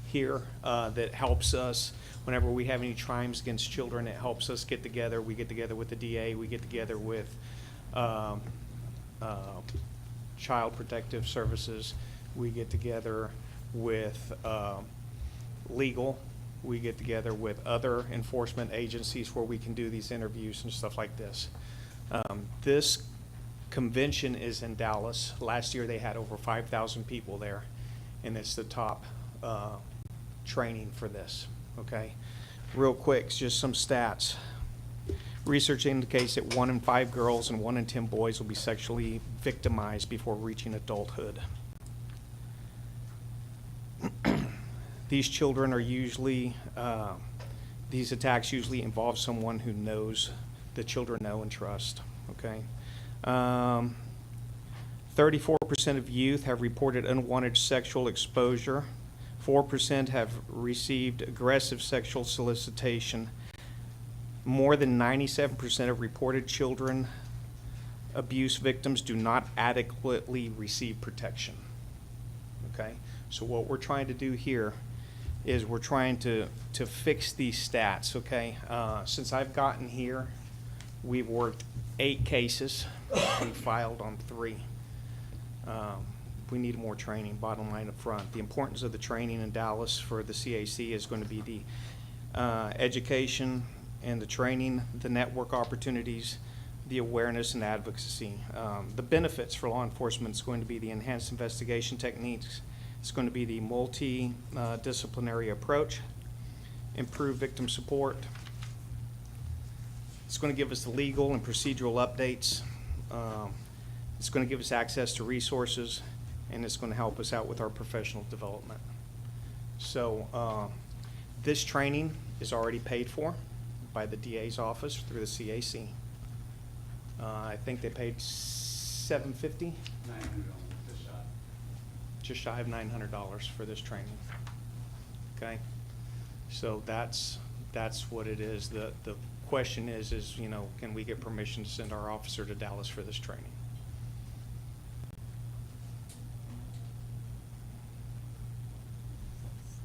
here that helps us whenever we have any crimes against children. It helps us get together. We get together with the DA. We get together with Child Protective Services. We get together with legal. We get together with other enforcement agencies where we can do these interviews and stuff like this. This convention is in Dallas. Last year they had over 5,000 people there, and it's the top training for this, okay? Real quick, just some stats. Research indicates that 1 in 5 girls and 1 in 10 boys will be sexually victimized before reaching adulthood. These children are usually, these attacks usually involve someone who knows, the children know and trust, okay? 34% of youth have reported unwanted sexual exposure. 4% have received aggressive sexual solicitation. More than 97% of reported children abuse victims do not adequately receive protection, okay? So what we're trying to do here is we're trying to fix these stats, okay? Since I've gotten here, we've worked 8 cases. We filed on 3. We need more training, bottom line up front. The importance of the training in Dallas for the CAC is going to be the education and the training, the network opportunities, the awareness and advocacy. The benefits for law enforcement is going to be the enhanced investigation techniques. It's going to be the multi-disciplinary approach, improved victim support. It's going to give us the legal and procedural updates. It's going to give us access to resources, and it's going to help us out with our professional development. So this training is already paid for by the DA's office through the CAC. I think they paid $750. Just shy of $900 for this training. Okay, so that's what it is. The question is you know, can we get permission to send our officer to Dallas for this training?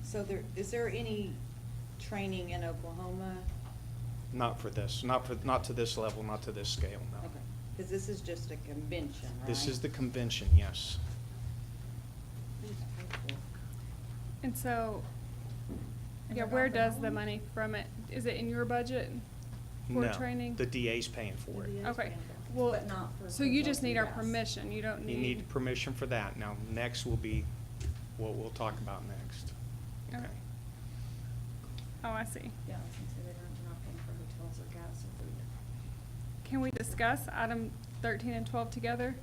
So is there any training in Oklahoma? Not for this, not to this level, not to this scale, no. Okay, because this is just a convention, right? This is the convention, yes. And so, yeah, where does the money from it, is it in your budget for training? No, the DA's paying for it. Okay, well, But not for so you just need our yes. permission, you don't need. You need permission for that. Now, next will be what we'll talk about next. Okay. Oh, I see. Yeah, I was gonna say they're not paying for hotels or gas or food. Can we discuss item 13 and 12 together?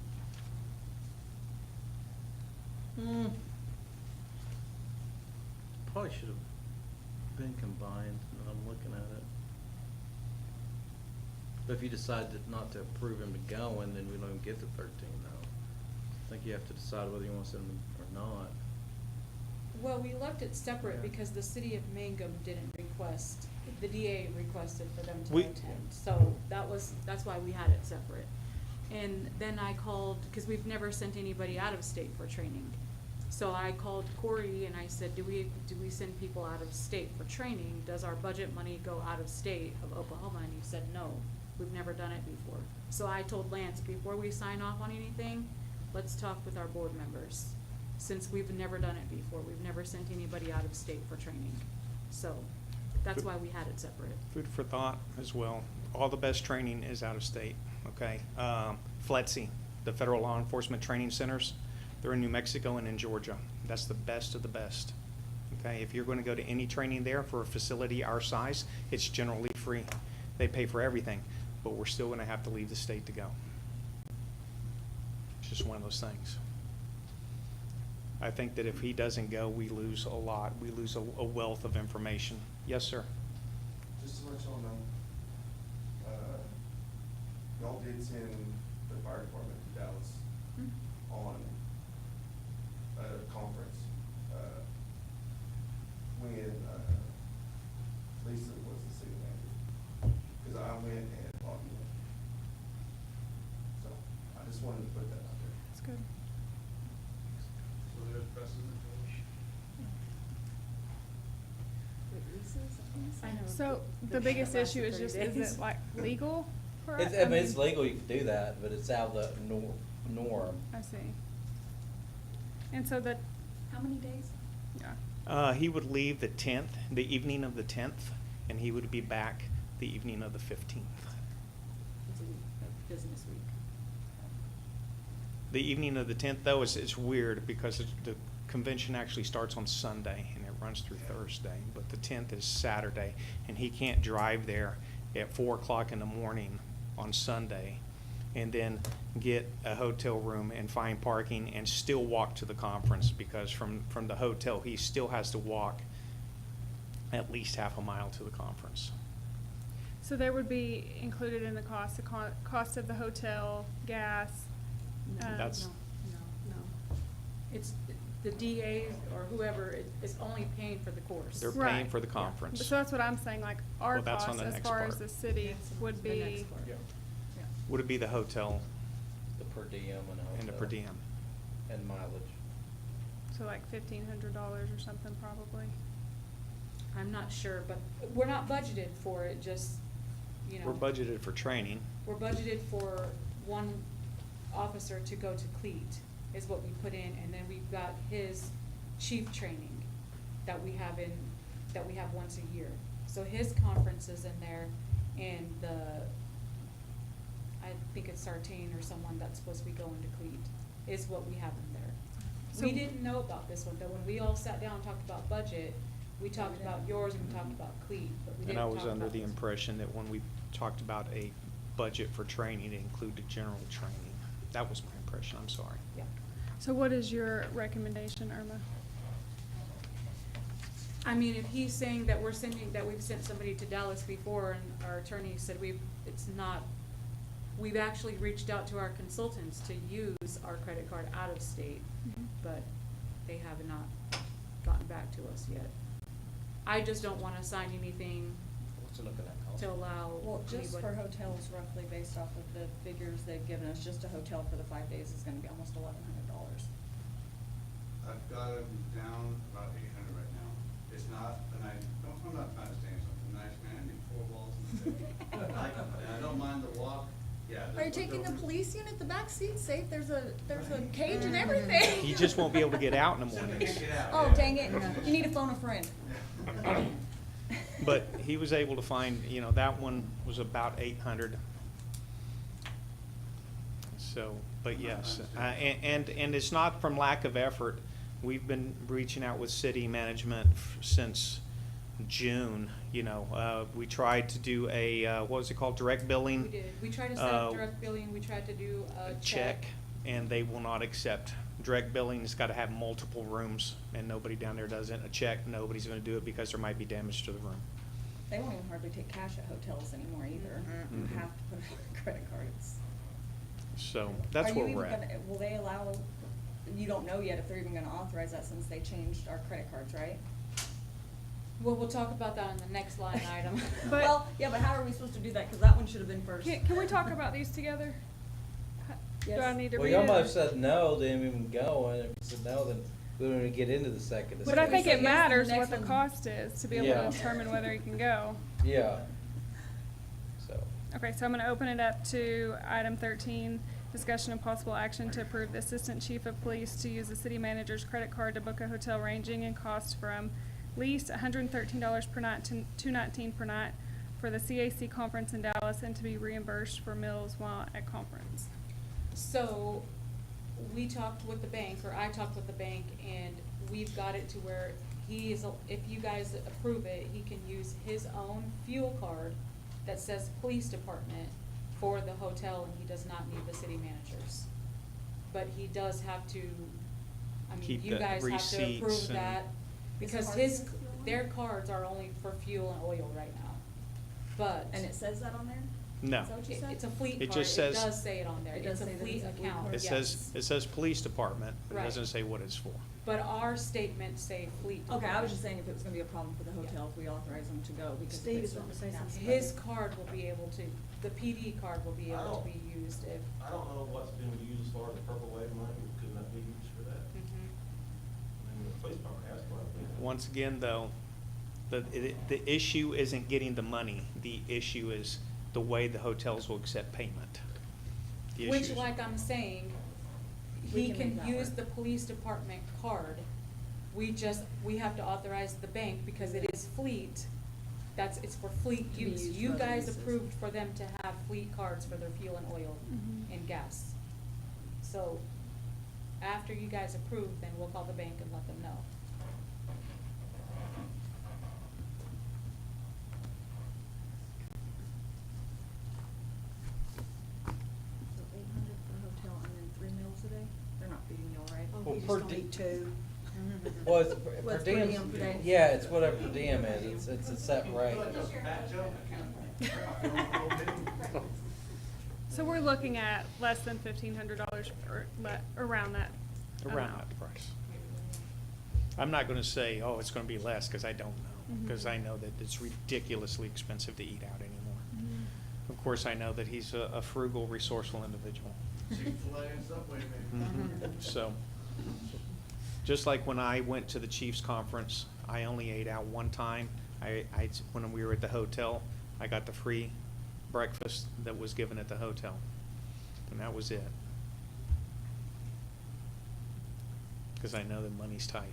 Probably should have been combined, now I'm looking at it. But if you decide not to approve him to go, and then we don't even get to 13 though. I think you have to decide whether you want to send him or not. Well, we left it separate Yeah. because the city of Mangum didn't request, the DA requested for them to We- attend. So that's why we had it separate. And then I called, because we've never sent anybody out of state for training. So I called Corey and I said, do we send people out of state for training? Does our budget money go out of state of Oklahoma? And he said, no, we've never done it before. So I told Lance, before we sign off on anything, let's talk with our board members. Since we've never done it before, we've never sent anybody out of state for training. So that's why we had it separate. Food for thought as well. All the best training is out of state, okay? FLETC, the Federal Law Enforcement Training Centers, they're in New Mexico and in Georgia. That's the best of the best, okay? If you're going to go to any training there for a facility our size, it's generally free. They pay for everything, but we're still going to have to leave the state to go. It's just one of those things. I think that if he doesn't go, we lose a lot. We lose a wealth of information. Yes, sir. Just to let y'all know, y'all did send the fire department to Dallas on a conference, when, Lisa was the city manager. Cause I went and Bobby went. put that out there. That's good. So there's precedent. I know. So The the biggest lasted issue is 30 just, days. is it like legal for us? It's, I mean, it's legal, you can do that, but it's out of the norm. I see. And so that, How many days? yeah, He would leave the 10th, the evening of the 10th, and he would be back the evening of the 15th. It's a business week. The evening of the 10th, though, is weird because the convention actually starts on Sunday and it runs through Thursday, but the 10th is Saturday, and he can't drive there at 4 o'clock in the morning on Sunday and then get a hotel room and find parking and still walk to the conference, because from the hotel, he still has to walk at least half a mile to the conference. so there would be included in the cost, the cost of the hotel, gas. That's- No. It's, the DA or whoever is only paying for the course. They're Right. paying for the conference. So that's what I'm saying, like, our Well, that's on cost the as next far as part. the city would The be, next part. Yeah. Yeah. Would it be the hotel The per diem and all. and the per diem? And mileage. so like $1,500 or something probably. I'm not sure, but we're not budgeted for it, just, you know. We're budgeted for training. We're budgeted for one officer to go to CLEAT is what we put in, and then we've got his chief training that we have once a year. So his conference is in there, and I think it's Sartain or someone that's supposed to be going to CLEAT is what we have in there. We So- didn't know about this one, but when we all sat down and talked about budget, we talked about yours and we talked about CLEAT, but we And didn't I talk was about under the this. impression that when we talked about a budget for training, it included general training. That was my impression, I'm sorry. Yeah. So what is your recommendation, Irma? I mean, if he's saying that we've sent somebody to Dallas before, and our attorney said we've actually reached out to our consultants to use our credit card out of state, but they have not gotten back to us yet. I just don't wanna sign anything What's it looking at, cost? to allow Well, just anybody- for hotels, roughly based off of the figures they've given us, just a hotel for the 5 days is gonna be almost $1,100. I've got it down about 800 right now. It's not, and I'm not trying to say something nice, man, I need 4 balls in the day. And I don't mind the walk, yeah. Are you taking the police unit, the back seat safe? There's a cage and everything. He just won't be able to get out in the mornings. Oh, dang it. You need to phone a friend. But he was able to find, that one was about 800. So, but yes, and it's not from lack of effort. We've been reaching out with city management since June, we tried to do a, what was it called, direct billing? We did. We tried to set up direct billing, we tried to do a check. And they will not accept. Direct billing has got to have multiple rooms, and nobody down there does it. A check, nobody's going to do it because there might be damage to the room. They won't even hardly take cash at hotels anymore either. You Mhm. have to put it on credit cards. So that's where we're at. Will they allow, you don't know yet if they're even gonna authorize that since they changed our credit cards, right? Well, we'll talk about that in the next line item. But- Well, yeah, but how are we supposed to do that? Cause that one should have been first. Can we talk about these together? Do I Yes. need to Well, read y'all it? might have said no, didn't even go, and if you said no, then we don't even get into the second. But I we think say yes, it then the matters next what the one- cost is to be able Yeah. to determine whether you can go. Yeah. So, Okay, so I'm gonna open it up to item 13, discussion of possible action to approve the Assistant Chief of Police to use the city manager's credit card to book a hotel ranging in cost from least $113 per night to $219 per night for the CAC conference in Dallas, and to be reimbursed for meals while at conference. So, we talked with the bank, or I talked with the bank, and we've got it to where if you guys approve it, he can use his own fuel card that says police department for the hotel, and he does not need the city managers. But he does have to, Keep you the guys have to receipts approve and- that, because Is it their cards are only for fuel and oil right now. But. And it says that on there? No. Is that what you said? It's a fleet It card, just it says- does say it on there, It it's does a say that fleet it's a fleet account, card. It yes. says police department, but it Right. doesn't say what it's for. but our statements say fleet. Okay, I was just saying if it was gonna be a problem for the hotel, if we authorize them to go, because. Steve is wanting to say something. His card will be able to, the PD card will be able to be used if. I don't know what's been used for the purple wave money, could not be used for that. I mean, the police department has quite a bit. Once again, though, the issue isn't getting the money. The issue is the way the hotels will accept payment. The Which, issue is- like I'm saying, We he can make can that use work. the police department card. We have to authorize the bank because it is fleet. It's for fleet To be use. used You for other guys uses. approved for them to have fleet cards for their fuel and oil and gas. So, after you guys approve, then we'll call the bank and let them know. So 800 for a hotel and then 3 meals a day? They're not feeding y'all, right? Well, per di- Well, it's, per What's per diem, diem per day? yeah, it's whatever per diem is, it's a set rate. So we're looking at less than $1,500 or around that Around amount. that price. I'm not gonna say, oh, it's gonna be less, because I don't know. Because I know that it's ridiculously expensive to eat out anymore. Of course, I know that he's a frugal, resourceful individual. Chick-fil-A and Subway, maybe. So, just like when I went to the Chiefs conference, I only ate out one time. When we were at the hotel, I got the free breakfast that was given at the hotel. And that was it. Because I know that money's tight.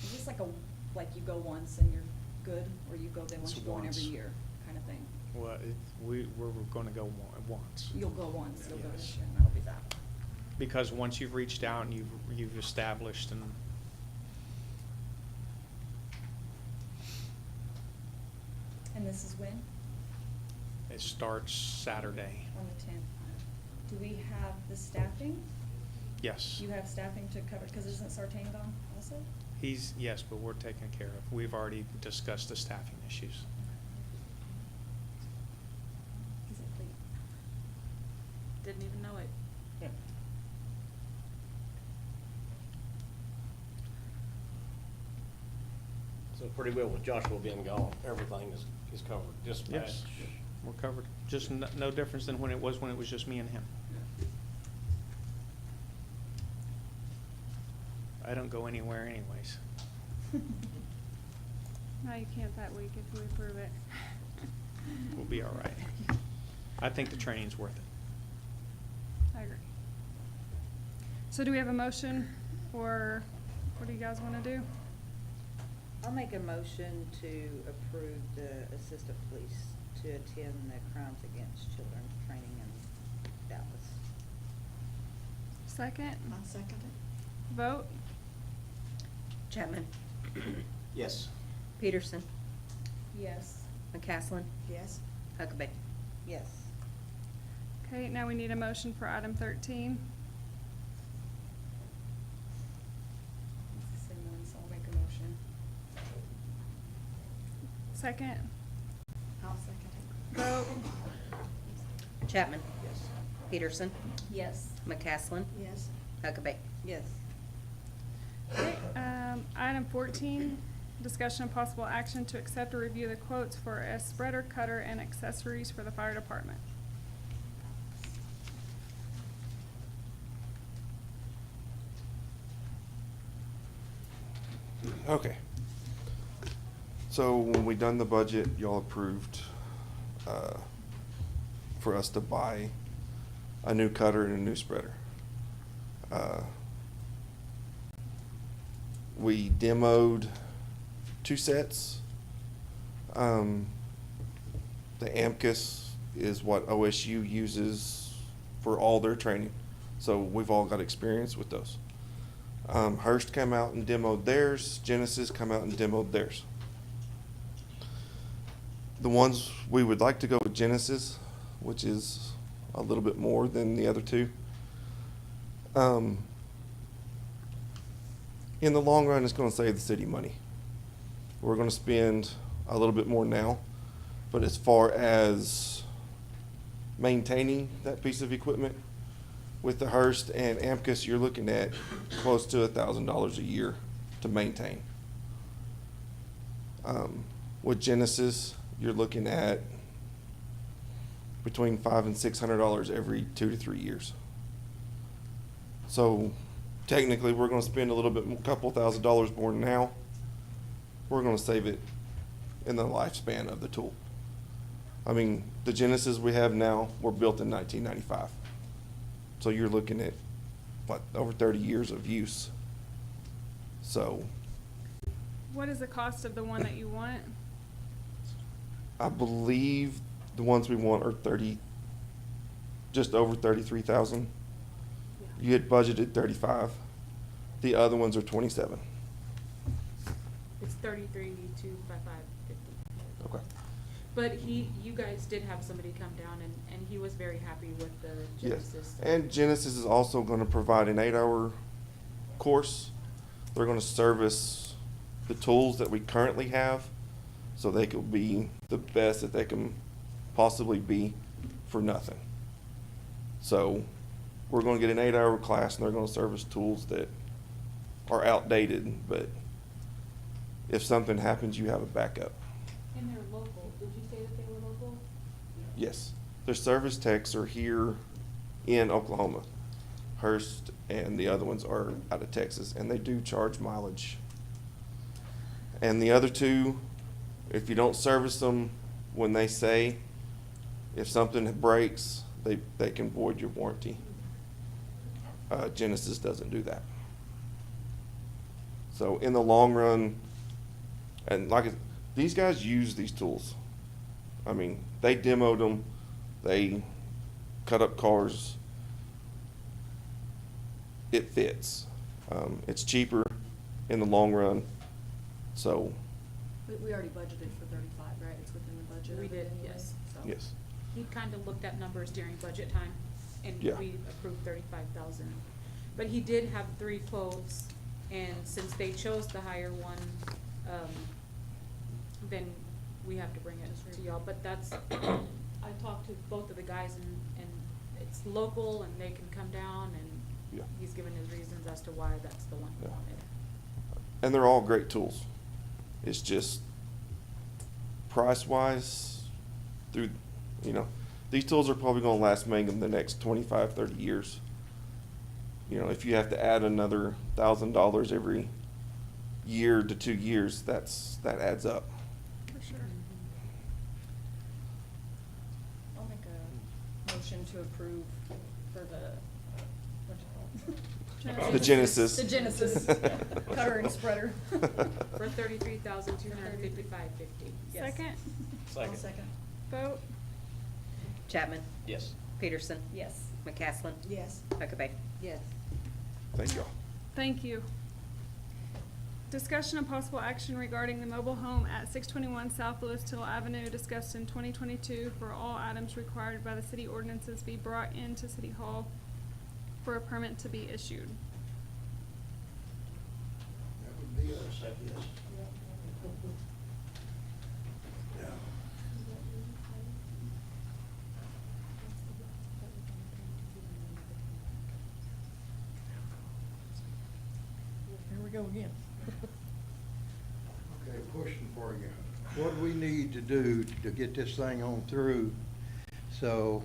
Is this like you go once and you're good, or you go then once It's you go in every once. year, kind of thing? Well, we're gonna go once. You'll go once, you'll go Yes. this year, and that'll be that. Because once you've reached out and you've established, and And this is when? it starts Saturday. On the 10th. Do we have the staffing? Yes. You have staffing to cover, because isn't Sartain gone also? Yes, but we're taken care of. We've already discussed the staffing issues. Is it fleet? Didn't even know it. So pretty well with Joshua being gone, everything is covered, dispatch. Yes, we're covered. Just no difference than when it was just me and him. I don't go anywhere anyways. No, you can't that week if we approve it. We'll be all right. I think the training's worth it. I agree. So do we have a motion, or what do you guys want to do? I'll make a motion to approve the assistant police to attend the Crimes Against Children training in Dallas. Second? I'll second it. Vote? Chapman? Yes. Peterson? Yes. McCaslin? Yes. Huckabee? Yes. Okay, now we need a motion for item 13. It's the same one, so I'll make a motion. Second? I'll second Vote? Chapman? Yes. Peterson? Yes. McCaslin? Yes. Huckabee? Yes. Okay, item 14, discussion of possible action to accept or review the quotes for a spreader cutter and accessories for the fire department. Okay. So when we done the budget, y'all approved, for us to buy a new cutter and a new spreader. We demoed 2 sets. The AMCUS is what OSU uses for all their training. So we've all got experience with those. Hearst come out and demoed theirs. Genesis come out and demoed theirs. The ones we would like to go with Genesis, which is a little bit more than the other 2. In the long run, it's going to save the city money. we're gonna spend a little bit more now. But as far as maintaining that piece of equipment, with the Hearst and Amcus, you're looking at close to $1,000 a year to maintain. With Genesis, you're looking at between $500 and $600 every 2 to 3 years. So technically, we're going to spend a little bit, couple $1,000s more now. We're going to save it in the lifespan of the tool. I mean, the Genesis we have now were built in 1995. So you're looking at, what, over 30 years of use. So What is the cost of the one that you want? I believe the ones we want are just over 33,000. You had budgeted 35. The other ones are 27. It's 33,255.50. Okay. But you guys did have somebody come down and he was very happy with the Yes. Genesis. And Genesis is also going to provide an 8-hour course. They're going to service the tools that we currently have so they could be the best that they can possibly be for nothing. So we're going to get an 8-hour class and they're going to service tools that are outdated, but if something happens, you have a backup. And they're local. Did you say that they were local? Yes. Their service techs are here in Oklahoma. Hearst and the other ones are out of Texas, and they do charge mileage. And the other two, if you don't service them when they say, if something breaks, they can void your warranty. Genesis doesn't do that. So in the long run, and these guys use these tools. I mean, they demoed them, they cut up cars. It fits. It's cheaper in the long run, so. We already budgeted for 35, right? It's within the budget. We of it did, anyway, yes. so. Yes. He kind of looked at numbers during budget time and Yeah. we approved 35,000. But he did have 3 quotes, and since they chose the higher one, then we have to bring it to y'all. But that's, I talked to both of the guys and it's local and they can come down and Yeah. he's given his reasons as to why that's the one he Yeah. wanted. And they're all great tools. It's just price-wise, these tools are probably going to last Mangum the next 25, 30 years. If you have to add another $1,000 every year to 2 years, that adds up. For sure. I'll make a motion to approve for the, what'd you call it? The Genesis. The Genesis cutter and spreader. For 33,255.50. Yes. Second, Second. Second. vote, Chapman? Yes. Peterson? Yes. McCaslin? Yes. Huckabee. Yes. Thank y'all. thank you. Discussion and possible action regarding the mobile home at 621 South Lewis Till Avenue discussed in 2022 for all items required by the city ordinances be brought into City Hall for a permit to be issued. That would be us, I guess. Yeah. Here we go again. Okay, question for you. What do we need to do to get this thing on through so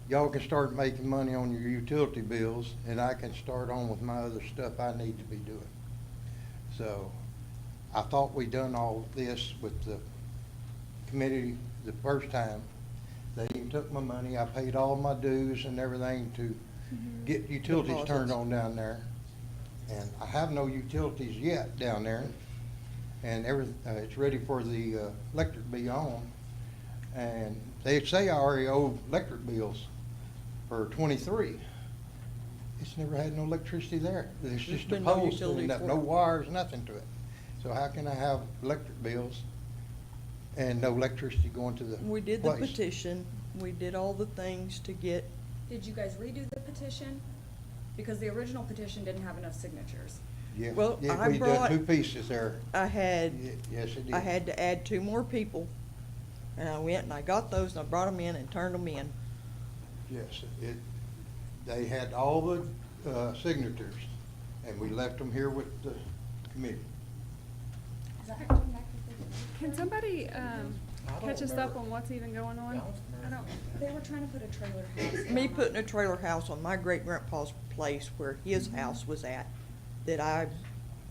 y'all can start making money on your utility bills and I can start on with my other stuff I need to be doing? So I thought we done all this with the committee the first time. They even took my money. I paid all my dues and everything to get utilities turned on down there. And I have no utilities yet down there. And it's ready for the electric to be on. And they say I already owe electric bills for 23. It's never had no electricity there. There's just a been no pole utility sitting up, for no it. wires, nothing to it. So how can I have electric bills and no electricity going to the We did the place? petition, we did all the things to get, Did you guys redo the petition? Because the original petition didn't have enough signatures. Yes, Well, yeah, I we done brought- two pieces there. I had, Yes, it did. I had to add 2 more people, and I went and I got those and I brought them in and turned them in. Yes, they had all the signatures, and we left them here with the committee. Can somebody, catch us up remember. on what's even going on? I don't, They were trying to put a trailer house. Me putting a trailer house on my great-grandpa's place where his house was at, that I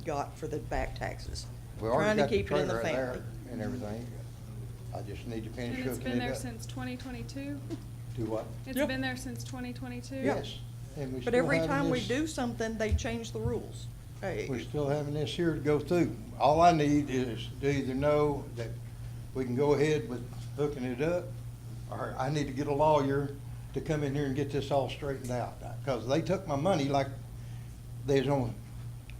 got for the back taxes. We Trying already to got the keep it in the trailer family. there and everything. I just need to finish and it's hooking been it there up. since 2022? Do what? It's Yep. been there since 2022? Yes. And we But still every having time we this- do something, they change the rules. Hey, We're still having this here to go through. All I need is to either know that we can go ahead with hooking it up, or I need to get a lawyer to come in here and get this all straightened out. Because they took my money like they was on,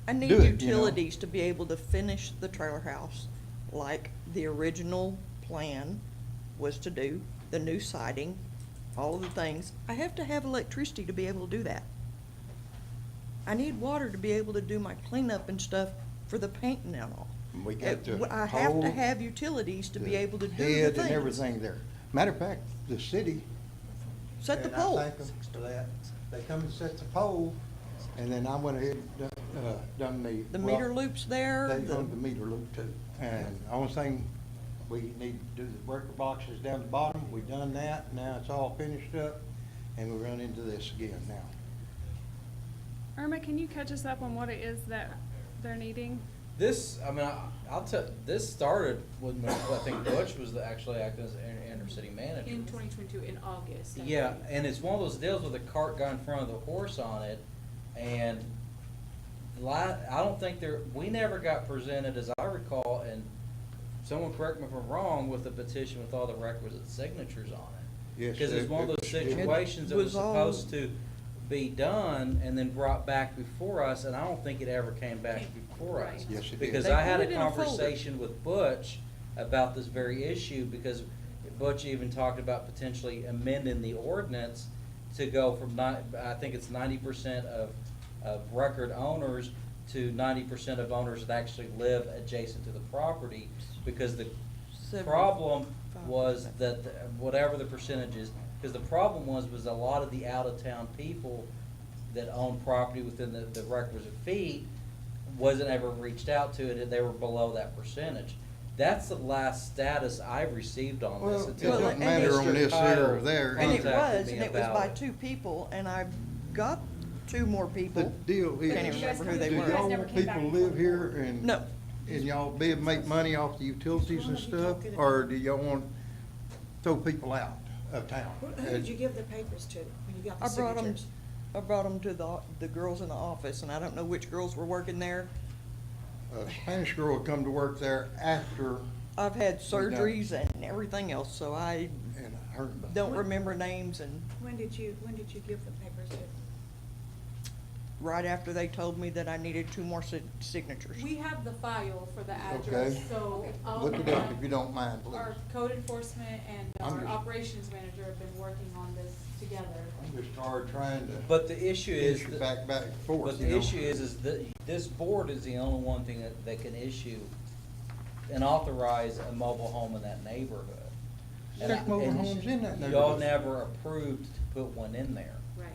I need do it, you know. utilities to be able to finish the trailer house like the original plan was to do, the new siding, all of the things. I have to have electricity to be able to do that. I need water to be able to do my cleanup and stuff for the painting and all. we got the I have to whole- have utilities to be the able to do the head things. and everything there. Matter of fact, the city. Set the and pole. I thank them for that. They come and set the pole, and then I went ahead and done The well, meter loops there. They done the meter loop too. And the only thing, we need to do the breaker boxes down the bottom. We done that. Now it's all finished up, and we run into this again now. Irma, can you catch us up on what it is that they're needing? This, I mean, I'll tell, this started when, I think Butch was actually acting as interim city manager. In 2022, in August. I Yeah, believe. and it's one of those deals with the cart got in front of the horse on it, and I don't think we never got presented, as I recall, and someone correct me if I'm wrong, with the petition with all the requisite signatures on it. Yes, Because it's one of those it situations that was was all- supposed to be done and then brought back before us, and I don't think it ever came back before us. Right. Yes, it did. Because They I had put a it in a folder. conversation with Butch about this very issue, because Butch even talked about potentially amending the ordinance to go from I think it's 90% of record owners to 90% of owners that actually live adjacent to the property, because the problem was that whatever the percentage is, because the problem was a lot of the out-of-town people that own property within the requisite feet wasn't ever reached out to it, and they were below that percentage. That's the last status I received on this. Well, it until doesn't matter Mr. on this Kyle here or there. And it contacted was, me and it was about by it. 2 people, and I got 2 more The people. deal is. Can't even remember who they do were. y'all never want came back people before live the here board. and? No. And y'all make money off the utilities and stuff, or do y'all want to throw people out of town? Who did you give the papers to when you got the I brought them, signatures? I brought them to the girls in the office, and I don't know which girls were working there. A Spanish girl would come to work there after, I've had We done. surgeries and everything else, so I and I heard about. don't remember names, and When did you give the papers to? right after they told me that I needed 2 more signatures. We have the file for the address, Okay. so. Look it up if you don't mind, please. Our code enforcement and I'm our just- operations manager have been working on this together. I'm just hard trying to. But the issue is, issue back and forth, but you the know. issue is that this board is the only one thing that can issue and authorize a mobile home in that neighborhood. And There's mobile and homes in that Y'all neighborhood. never approved to put one in there. Right.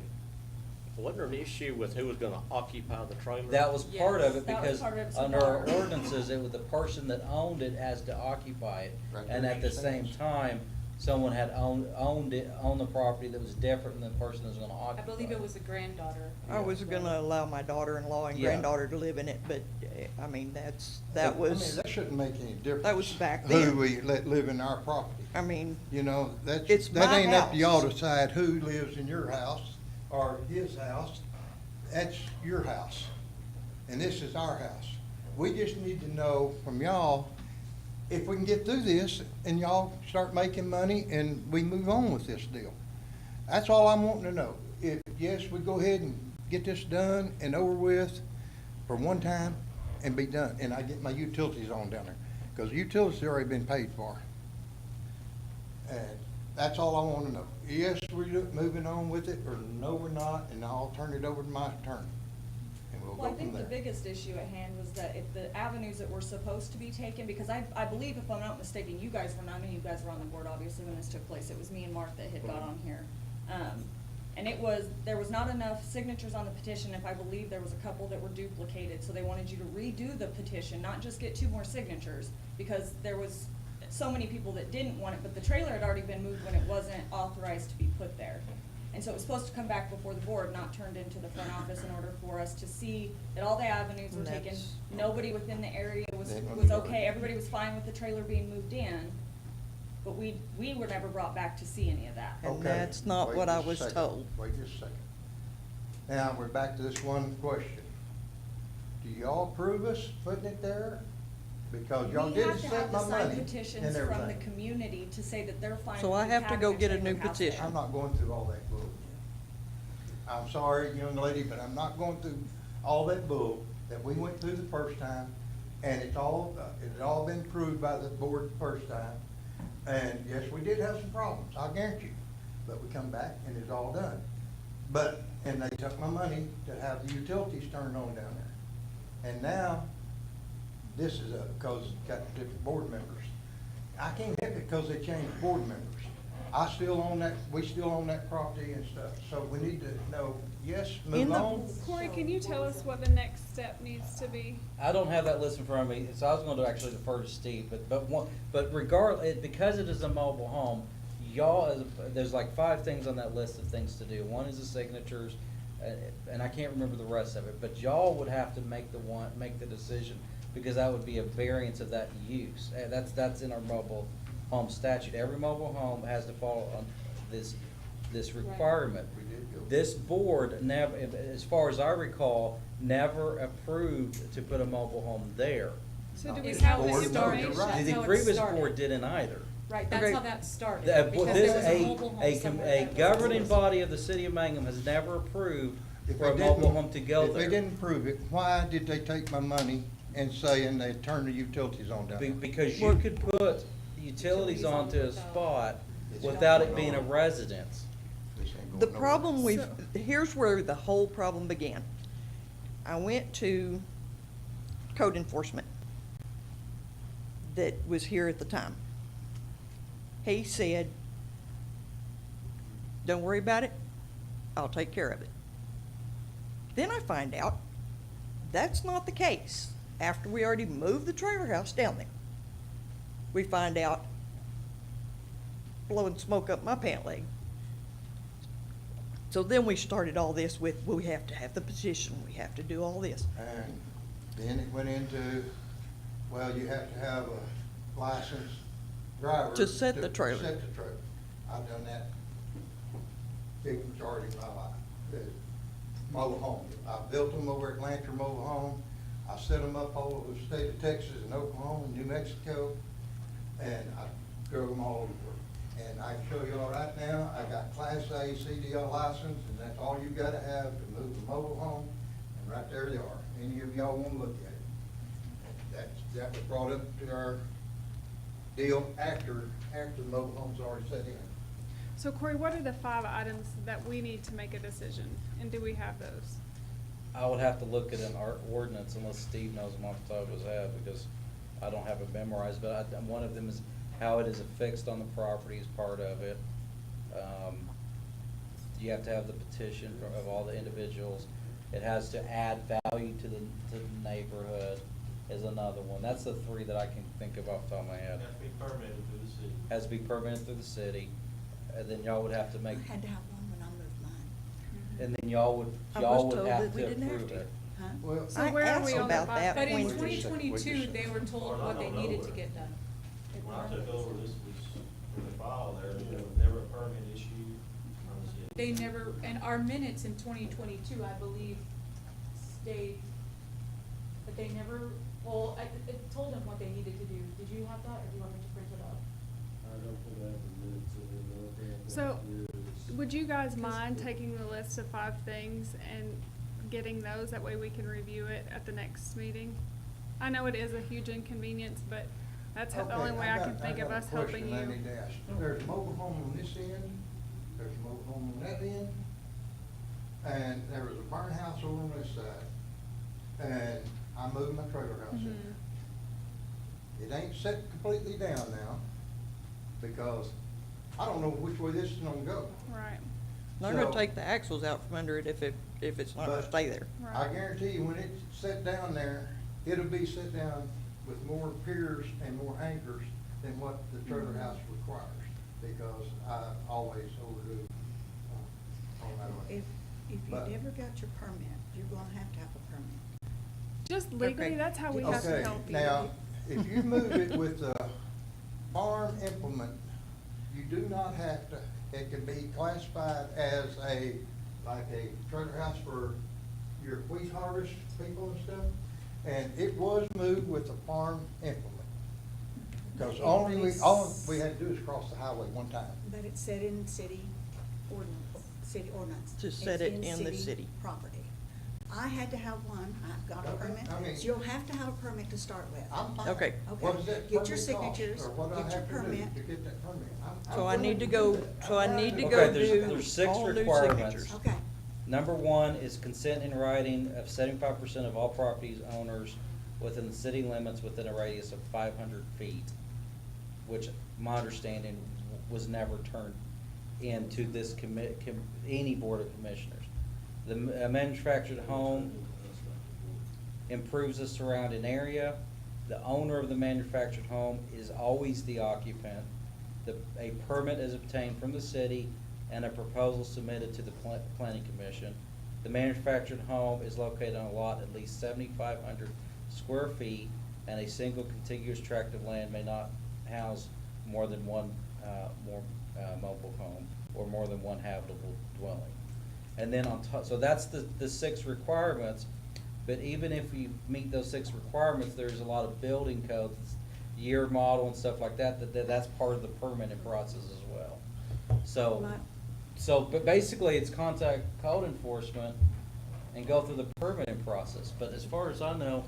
Wasn't there an issue with who was gonna occupy the trailer? That was part of Yes, it, that was because part of it under our tomorrow. ordinances, it was the person that owned it has to occupy it. Right And there at the she same says. time, someone had owned the property that was different than the person that was gonna I occupy. believe it was a granddaughter. I was gonna allow my daughter-in-law and Yeah. granddaughter to live in it, but, I mean, that I mean, was, that shouldn't make any difference. that was back Who then. we let live in our property. I mean, You know, It's that my ain't up to y'all to house. decide who lives in your house or his house. That's your house. And this is our house. We just need to know from y'all if we can get through this and y'all start making money and we move on with this deal. That's all I'm wanting to know. If, yes, we go ahead and get this done and over with for one time and be done. And I get my utilities on down there. Because utilities have already been paid for. And that's all I want to know. Yes, we're moving on with it, or no, we're not, and I'll turn it over to my attorney. and we'll Well, I go from think the there. biggest issue at hand was that if the avenues that were supposed to be taken, because I believe, if I'm not mistaken, you guys were, I know you guys were on the board, obviously, when this took place, it was me and Mark that had got on here. And there was not enough signatures on the petition, if I believe there was a couple that were duplicated, so they wanted you to redo the petition, not just get 2 more signatures, because there was so many people that didn't want it, but the trailer had already been moved when it wasn't authorized to be put there. And so it was supposed to come back before the board, not turned into the front office in order for us to see that all the avenues were And taken. that's- Nobody within the area was That was was okay, everybody was fine with the trailer being moved in, but we were never brought back to see any of that. And Okay, that's not wait what I just a was second. told. Wait just a second. Now, we're back to this one question. Do y'all approve us putting it there? Because y'all did accept my money We have to have the signed and petitions from the everything. community to say that they're fine So with I you have to go having get a trailer new house there. petition. I'm not going through all that bull. I'm sorry, young lady, but I'm not going through all that bull that we went through the first time. And it had all been approved by the board the first time. And yes, we did have some problems, I guarantee you. But we come back and it's all done. And they took my money to have the utilities turned on down there. And now, this is because it's got different board members. I can't help it because they changed board members. We still own that property and stuff, so we need to know, yes, In move the- on. Corey, can you tell us what the next step needs to be? I don't have that list in front of me, so I was gonna actually defer to Steve, but regardless, because it is a mobile home, there's like 5 things on that list of things to do. One is the signatures, and I can't remember the rest of it, but y'all would have to make the decision, because that would be a variance of that use. That's in our mobile home statute. Every mobile home has to follow on this requirement. This board never, as far as I recall, never approved to put a mobile home there. So do we It's have how the it started. information? That's The how it previous started. board didn't either. Right, that's Okay. how that started, But because this, there was a mobile home somewhere a that was governing listed. body of the city of Mangum has never approved If for a they mobile didn't- home to go If they there. didn't approve it, why did they take my money and saying they turned the utilities on down there? Because you could put utilities onto a spot without it being a residence. This ain't going The nowhere. problem here's where the whole problem began. I went to code enforcement that was here at the time. He said, don't worry about it, I'll take care of it. Then I find out that's not the case. After we already moved the trailer house down there, we find out, blowing smoke up my pant leg. So then we started all this with, well, we have to have the petition, we have to do all this. And then it went into, well, you have to have a licensed driver. To set the trailer. To set the trailer. I've done that big majority of my life. The mobile home. I built them over at Lanter Mobile Home. I set them up all over the state of Texas and Oklahoma and New Mexico. And I drove them all over. And I can show you all right now, I got Class A CDL license, and that's all you gotta have to move a mobile home, and right there they are. Any of y'all wanna look at it. That was brought up to our deal after the mobile home's already set in. So Corey, what are the 5 items that we need to make a decision, and do we have those? I would have to look at an ordinance unless Steve knows them off the top of his head, because I don't have it memorized, but one of them is how it is affixed on the property is part of it. You have to have the petition of all the individuals. It has to add value to the neighborhood is another one. That's the 3 that I can think of off the top of my head. Has to be permitted through the city. Has to be permitted through the city, and then y'all would have to make, I had to have one when I moved mine. and then y'all would I have was told that to we didn't have approve to. it. Huh? Well, So I where are asked we on about the that But in when- 2022, they were told what they needed to get done. When I took over, this was, when the file there, there was never a permit issued from the city. They never, and our minutes in 2022, I believe, stayed, but they never, well, it told them what they needed to do. Did you have that, or do you want me to print it out? I don't think I have the minutes of it. So, would you guys mind taking the list of 5 things and getting those? That way we can review it at the next meeting. I know it is a huge inconvenience, but that's the only way I can think of us helping I got a question I you. need to ask. There's a mobile home on this end, there's a mobile home on that end, and there was a barn house over on this side. and I moved my trailer house in there. It ain't set completely down now, because I don't know which way this is gonna go. Right. They're So- gonna take the axles out from under it if it's not gonna But stay there. I guarantee you, when it's set down there, it'll be set down with more piers and more anchors than what the trailer house requires, because I always overdo on that one. If you But- never got your permit, you're gonna have to have a permit. Just legally, Okay. that's how we have to Okay, help you. now, if you move it with a farm implement, you do not have to, it can be classified as like a trailer house for your wheat harvest people and stuff. And it was moved with a farm implement. Because all we had to do is cross the highway one time. But it's set in city ordinance. To set It's it in the city. Property. I had to have one, I've got a Okay, permit, I mean- so you'll have to have a permit to start with. I'm fine. Okay. What does that Get your permit cost, signatures, or what do I get your have to do permit. to get that permit? I'm So I willing need to do go, that. so I I'm need to willing go Okay, there's do six all new requirements. signatures. Okay, Number one is consent in writing of 75% of all properties owners within the city limits within a radius of 500 feet, which my understanding was never turned into this any board of commissioners. The manufactured home improves the surrounding area. The owner of the manufactured home is always the occupant. A permit is obtained from the city and a proposal submitted to the planning commission. The manufactured home is located on a lot at least 7,500 square feet, and a single contiguous tract of land may not house more than one mobile home or more than one habitable dwelling. And then on top, so that's the six requirements. But even if you meet those six requirements, there's a lot of building codes, year, model, and stuff like that's part of the permitting process as well. But basically, it's contact code enforcement and go through the permitting process. But as far as I know,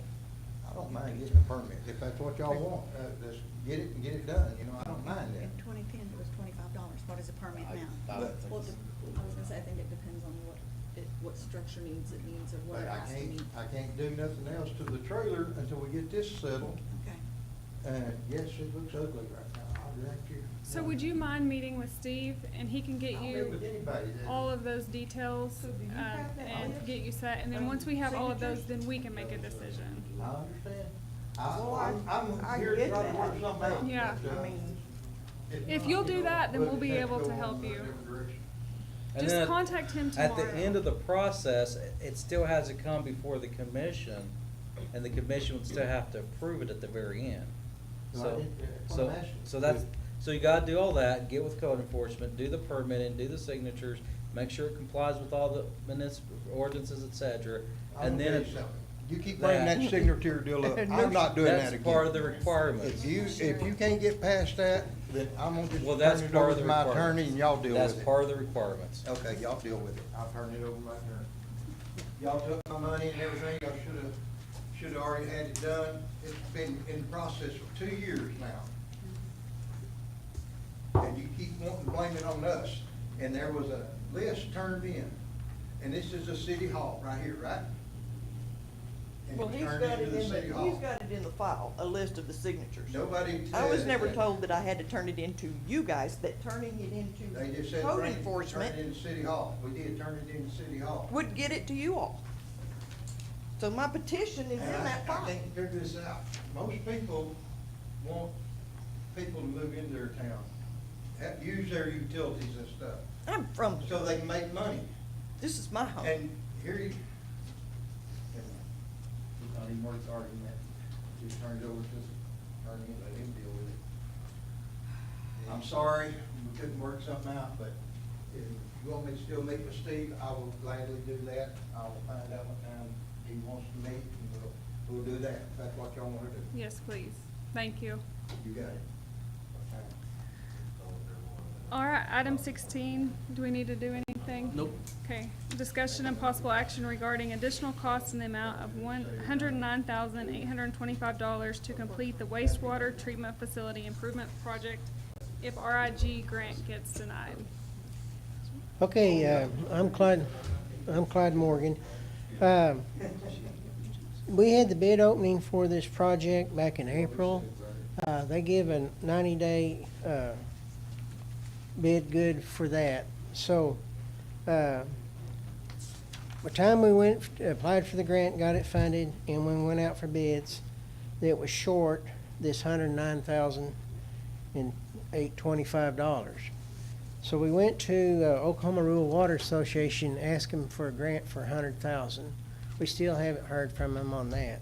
I don't mind getting a permit, if that's what y'all want, just get it and get it done, you know, I don't mind that. in 2010, it was $25. What is a permit now? I don't think Well, it's- I was gonna say, I think it depends on what structure needs it needs or what But it has to meet. I can't do nothing else to the trailer until we get this settled. Okay. And yes, it looks ugly right now, I'll guarantee you. So would you mind meeting with Steve and he can get I'll meet you with anybody that- all of those details and get you set? And then once we have all of those, then we can make a decision. I understand. Well, I'm I here to get try to that. work something out. Yeah. but, I mean, If not, you'll do you know, that, then we'll be have able go to on help in a you. different direction. and Just then contact him at tomorrow. the end of the process, it still has to come before the commission, and the commission would still have to approve it at the very end. No, I So, didn't- that's what I'm asking. so you gotta do all that, get with code enforcement, do the permitting, do the signatures, make sure it complies with all the municipal ordinances, et cetera, I'm and gonna then. tell you something. You keep bringing that signature deal up, I'm not doing that again. That's part of the requirements. If you can't get past that, then I'm gonna just Well, that's turn it part over of the to my requirements. attorney and y'all deal with it. That's part of the requirements. Okay, y'all deal with it. I'll turn it over to my attorney. Y'all took my money and everything. Y'all should've already had it done. It's been in the process for 2 years now. And you keep wanting to blame it on us. And there was a list turned in. And this is the city hall right here, right? And well, it's he's turned got into it the in city the, hall. he's got it in the file, a list of the signatures. Nobody I was said never that. told that I had to turn it into you guys, that turning it into They just said, code turn it enforcement into city hall. We did turn it into city hall. would get it to you all. So my petition is in And that I file. can't figure this out. Most people want people to move into their town, use their utilities and stuff, I'm from, so they can make money. this is my home. And here you, it's not even worth arguing that. Just turn it over to the attorney and let him deal with it. I'm sorry, we couldn't work something out, but if you want me to still meet with Steve, I will gladly do that. I will find out what time he wants to meet, and we'll do that, if that's what y'all wanna do. Yes, please. Thank you. You got it. Okay. All right, item 16, do we need to do anything? Nope. Okay, discussion and possible action regarding additional costs in the amount of $109,825 to complete the wastewater treatment facility improvement project if RIG grant gets denied. Okay, I'm Clyde Morgan. we had the bid opening for this project back in April. They give a 90-day bid good for that. So, by the time we went, applied for the grant, got it funded, and when we went out for bids, it was short this $109,825. So we went to Oklahoma Rural Water Association, asked them for a grant for $100,000. We still haven't heard from them on that.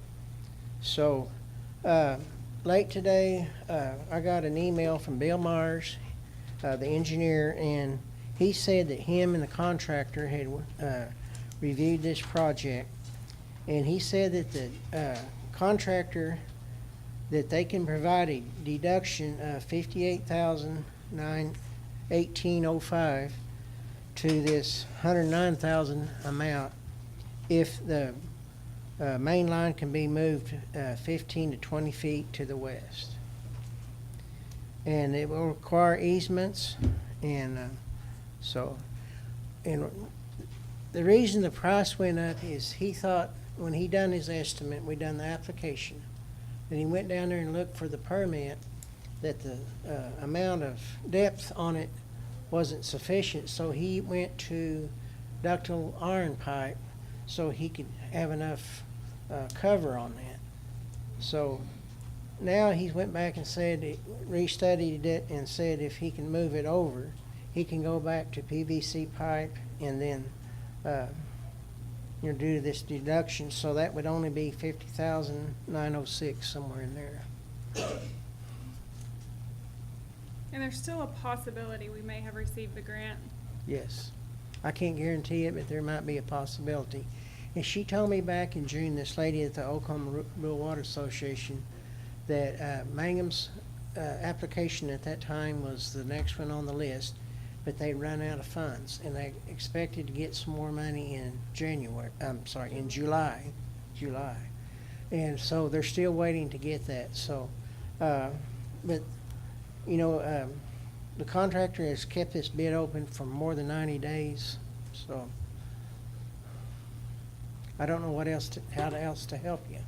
So, late today, I got an email from Bill Myers, the engineer, and he said that him and the contractor had reviewed this project, and he said that the contractor, that they can provide a deduction of $58,918.05 to this $109,000 amount if the main line can be moved 15 to 20 feet to the west. And it will require easements, and and the reason the price went up is he thought when he done his estimate, we done the application, and he went down there and looked for the permit, that the amount of depth on it wasn't sufficient, so he went to ductile iron pipe so he could have enough cover on that. So now he went back and said, restudied it and said if he can move it over, he can go back to PVC pipe and then do this deduction, so that would only be $50,906, somewhere in there. And there's still a possibility we may have received the grant. Yes. I can't guarantee it, but there might be a possibility. And she told me back in June, this lady at the Oklahoma Rural Water Association, that Mangum's application at that time was the next one on the list, but they run out of funds, and they expected to get some more money in in July. And so they're still waiting to get that. So, but the contractor has kept this bid open for more than 90 days. So I don't know how else to help you.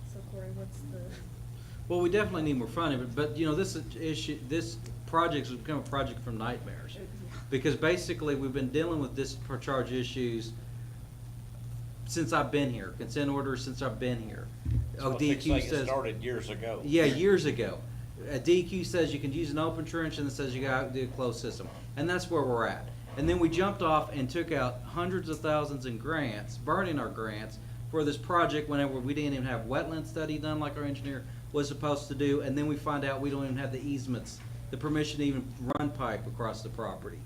So Corey, what's the? Well, we definitely need more funding, but this project has become a project from nightmares. Because basically, we've been dealing with discharge issues since I've been here, consent orders since I've been here. So DEQ it says. started years ago. Yeah, years ago. DEQ says you can use an open trench, and it says you got to do a closed system. And that's where we're at. And then we jumped off and took out hundreds of thousands in grants, burning our grants, for this project whenever we didn't even have wetland study done like our engineer was supposed to do, and then we find out we don't even have the easements, the permission to even run pipe across the property.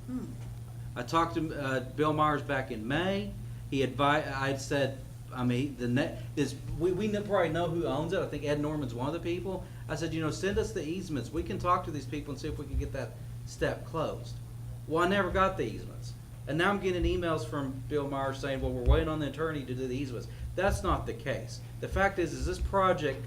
I talked to Bill Myers back in May. He advised, I said, we probably know who owns it. I think Ed Norman's one of the people. I said, send us the easements. We can talk to these people and see if we can get that step closed. Well, I never got the easements. And now I'm getting emails from Bill Myers saying, well, we're waiting on the attorney to do the easements. That's not the case. The fact is this project,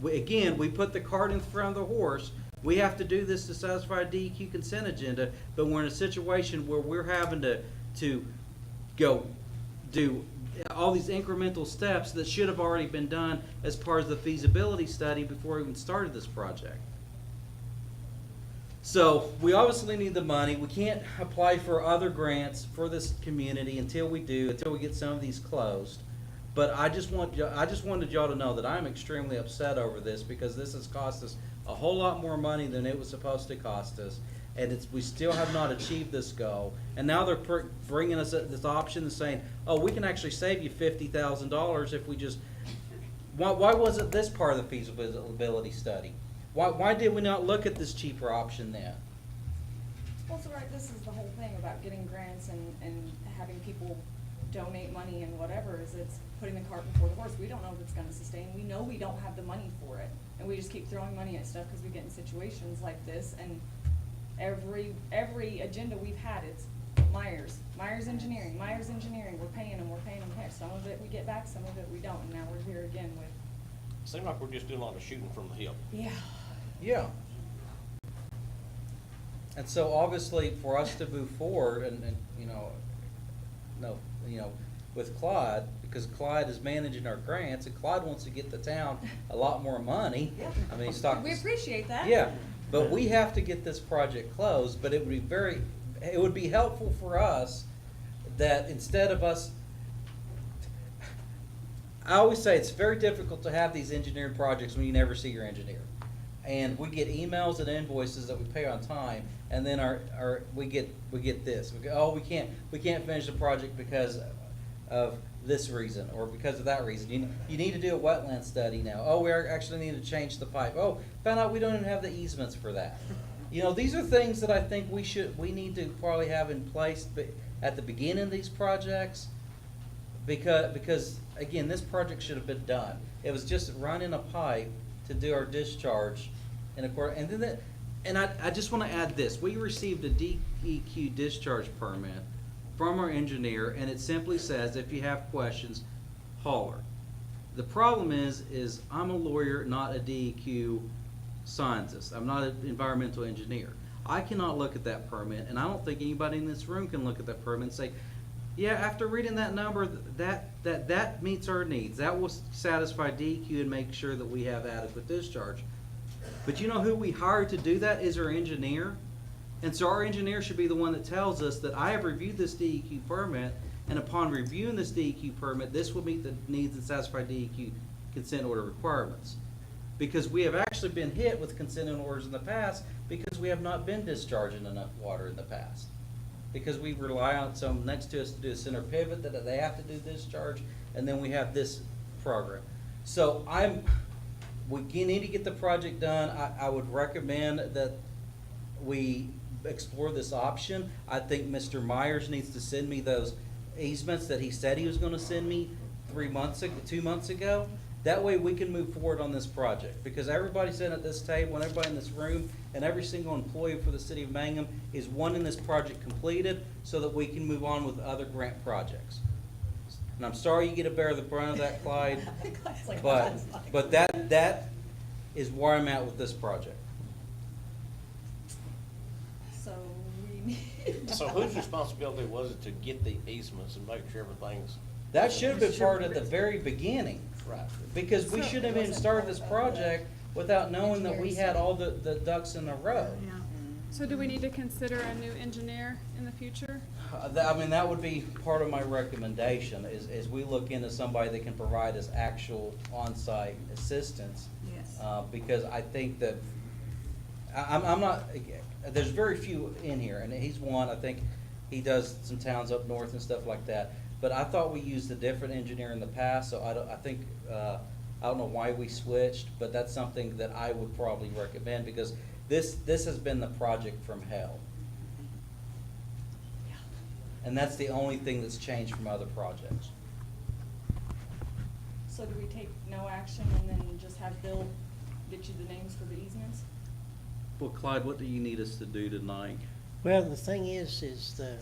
we put the cart in front of the horse. We have to do this to satisfy a DEQ consent agenda, but we're in a situation where we're having to go do all these incremental steps that should have already been done as part of the feasibility study before we even started this project. So we obviously need the money. We can't apply for other grants for this community until we get some of these closed. But I just wanted y'all to know that I'm extremely upset over this, because this has cost us a whole lot more money than it was supposed to cost us, and we still have not achieved this goal. And now they're bringing us this option and saying, oh, we can actually save you $50,000 if we just. Why wasn't this part of the feasibility study? Why did we not look at this cheaper option then? Well, so right, this is the whole thing about getting grants and having people donate money and whatever, is it's putting the cart before the horse. We don't know if it's gonna sustain. We know we don't have the money for it. And we just keep throwing money at stuff because we get in situations like this, and every agenda we've had, it's Myers Engineering, we're paying them. Some of it we get back, some of it we don't, and now we're here again with. Seems like we're just doing a lot of shooting from the hip. Yeah. Yeah. And so obviously for us to move forward, and with Clyde, because Clyde is managing our grants, and Clyde wants to get the town a lot more money. Yeah. I mean, he's talking. We appreciate that. Yeah, but we have to get this project closed, but it would be helpful for us that instead of us, I always say it's very difficult to have these engineering projects when you never see your engineer. And we get emails and invoices that we pay on time, and then we get this. We go, oh, we can't finish the project because of this reason or because of that reason. You need to do a wetland study now. Oh, we actually need to change the pipe. Oh, found out we don't even have the easements for that. These are things that I think we need to probably have in place at the beginning of these projects, because again, this project should have been done. It was just running a pipe to do our discharge, and I just want to add this: we received a DEQ discharge permit from our engineer, and it simply says, if you have questions, holler. The problem is I'm a lawyer, not a DEQ scientist. I'm not an environmental engineer. I cannot look at that permit, and I don't think anybody in this room can look at that permit and say, yeah, after reading that number, that meets our needs. That will satisfy DEQ and make sure that we have adequate discharge. But you know who we hired to do that is our engineer. And so our engineer should be the one that tells us that I have reviewed this DEQ permit, and upon reviewing this DEQ permit, this will meet the needs and satisfy DEQ consent order requirements. Because we have actually been hit with consent orders in the past because we have not been discharging enough water in the past. Because we rely on someone next to us to do a center pivot that they have to do discharge, and then we have this program. So we need to get the project done. I would recommend that we explore this option. I think Mr. Myers needs to send me those easements that he said he was going to send me 2 months ago. That way we can move forward on this project, because everybody sitting at this table and everybody in this room and every single employee for the city of Mangum is wanting this project completed so that we can move on with other grant projects. And I'm sorry you get to bear the brunt of that, Clyde, but that is where I'm at with this project. So we need. So whose responsibility was it to get the easements and make sure everything's? That should have been part at the very beginning. Right. Because we shouldn't have even started this project without knowing that we had all the ducks in a row. So do we need to consider a new engineer in the future? That would be part of my recommendation, is we look into somebody that can provide us actual on-site assistance. Yes. Because I think that, I'm not, there's very few in here, and he's one. I think he does some towns up north and stuff like that. But I thought we used a different engineer in the past, so I don't know why we switched, but that's something that I would probably recommend, because this has been the project from hell. And that's the only thing that's changed from other projects. So do we take no action and then just have Bill get you the names for the easements? Well, Clyde, what do you need us to do tonight? Well, the thing is the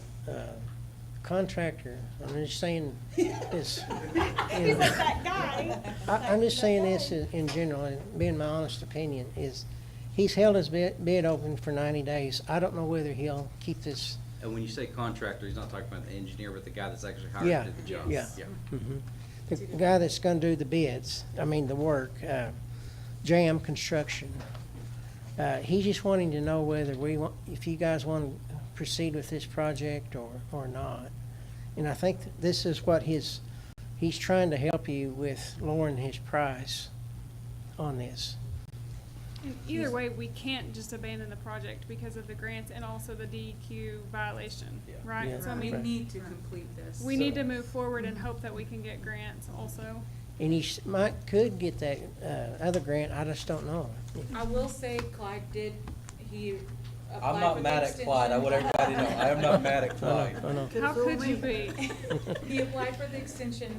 contractor, I'm just saying this. He's like that guy. I'm just saying this in general, and being my honest opinion, is he's held his bid open for 90 days. I don't know whether he'll keep this. And when you say contractor, he's not talking about the engineer, but the guy that's actually hired Yeah, to do the job. yeah. Yeah. Mhm. The guy that's gonna do the bids, the work, JM Construction. He's just wanting to know whether if you guys want to proceed with this project or not. And I think this is what he's trying to help you with lowering his price on this. And either way, we can't just abandon the project because of the grants and also the DEQ violation, right? Yeah. So I We mean, need to complete this. we need to move forward and hope that we can get grants also. And he could get that other grant, I just don't know. I will say Clyde he applied I'm not for the mad at Clyde, I want everybody to know, I am not mad at Clyde. I know. How could you be? He applied for the extension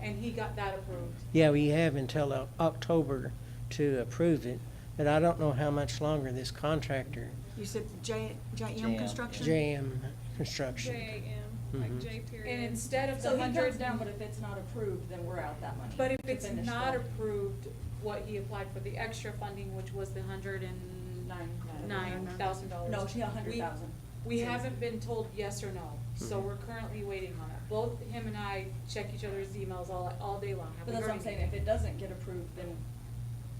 and he got that approved. Yeah, we have until October to approve it, but I don't know how much longer this contractor, You said JM JM. Construction? JM Construction. JAM, like Mhm. J period. And instead of So the he comes 100, down, but if it's not approved, then we're out that money. but if to it's finish not the approved, what he applied for the extra funding, which was the $109,000. No, she $100,000. We haven't been told yes or no, so we're currently waiting on it. both him and I check each other's emails all day long. Have But we that's what heard I'm saying, anything? if it doesn't get approved, then we're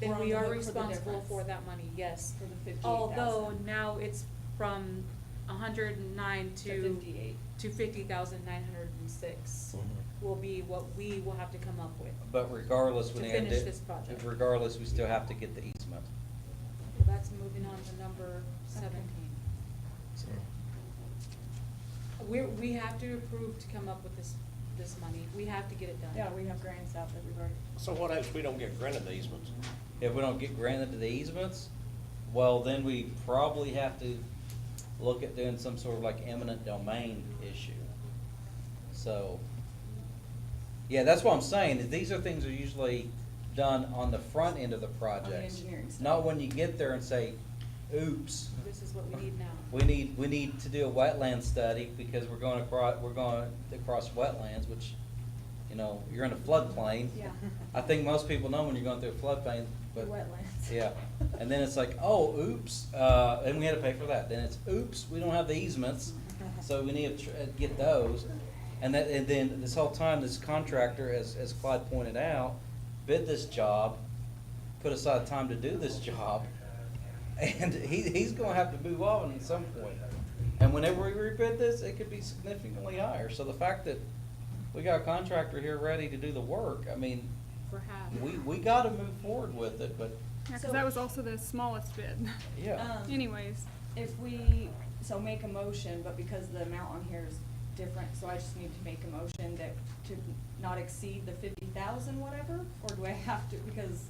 Then on we the are hook for the responsible difference. for that money, yes. For the 58,000. Although now it's from 109 To 58. to 50,906 will be what we will have to come up with. But regardless, To we need finish this project. regardless, we still have to get the easement. Well, that's moving on to number 17. We have to approve to come up with this money. We have to get it done. Yeah, we have grants out that we've already. So what happens if we don't get granted the easements? If we don't get granted the easements, well, then we probably have to look at doing some sort of like eminent domain issue. So, yeah, that's what I'm saying, is these are things that are usually done on the front end of the projects. engineering side. Not when you get there and say, oops, This is what we need now. we need to do a wetland study because we're going across wetlands, which, you know, you're in a floodplain. Yeah. I think most people know when you're going through a floodplain, but. The wetlands. Yeah, and then it's like, oh, oops, and we had to pay for that. Then it's, oops, we don't have the easements, so we need to get those. And then this whole time, this contractor, as Clyde pointed out, bid this job, put aside time to do this job, and he's gonna have to move on at some point. And whenever we rebid this, it could be significantly higher. So the fact that we got a contractor here ready to do the work, I mean, For half. we gotta move forward with it, but, Yeah, cause that was also the smallest bid. yeah. Anyways, If we, so make a motion, but because the amount on here is different, so I just need to make a motion that to not exceed the 50,000 whatever, or do I have to, because.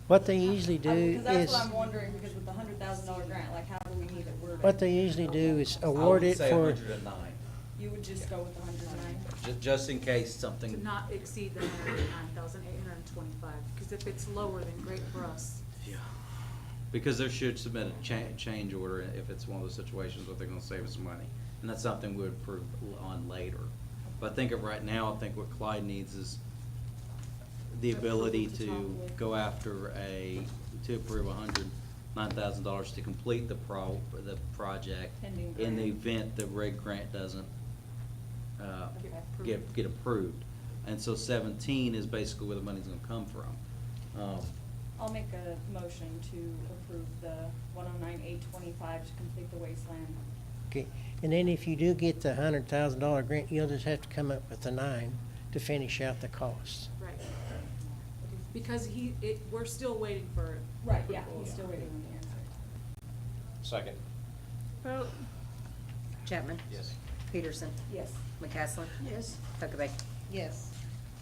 What they usually do Because that's is, what I'm wondering, because with the $100,000 grant, like how do we need it worded? what they usually do is award it I for, would say 109, You would just go with the 109? just in case To something, not exceed the 109,825, because if it's lower, then great for us. because they should submit a change order if it's one of those situations where they're gonna save us money. And that's something we would approve on later. But I think of right now, I think what Clyde needs is the ability to go after to approve $109,000 to complete the project Pending in the grant. event the rig grant doesn't Okay. get approved. And so 17 is basically where the money's gonna come from. I'll make a motion to approve the 109,825 to complete the wasteland. okay, and then if you do get the $100,000 grant, you'll just have to come up with the 9 to finish out the costs. Right. Because we're still waiting for. Right, yeah, approval. he's still waiting on the answer. Second. vote. Chapman? Yes. Peterson? Yes. McCaslin? Yes. Huckabee? Yes.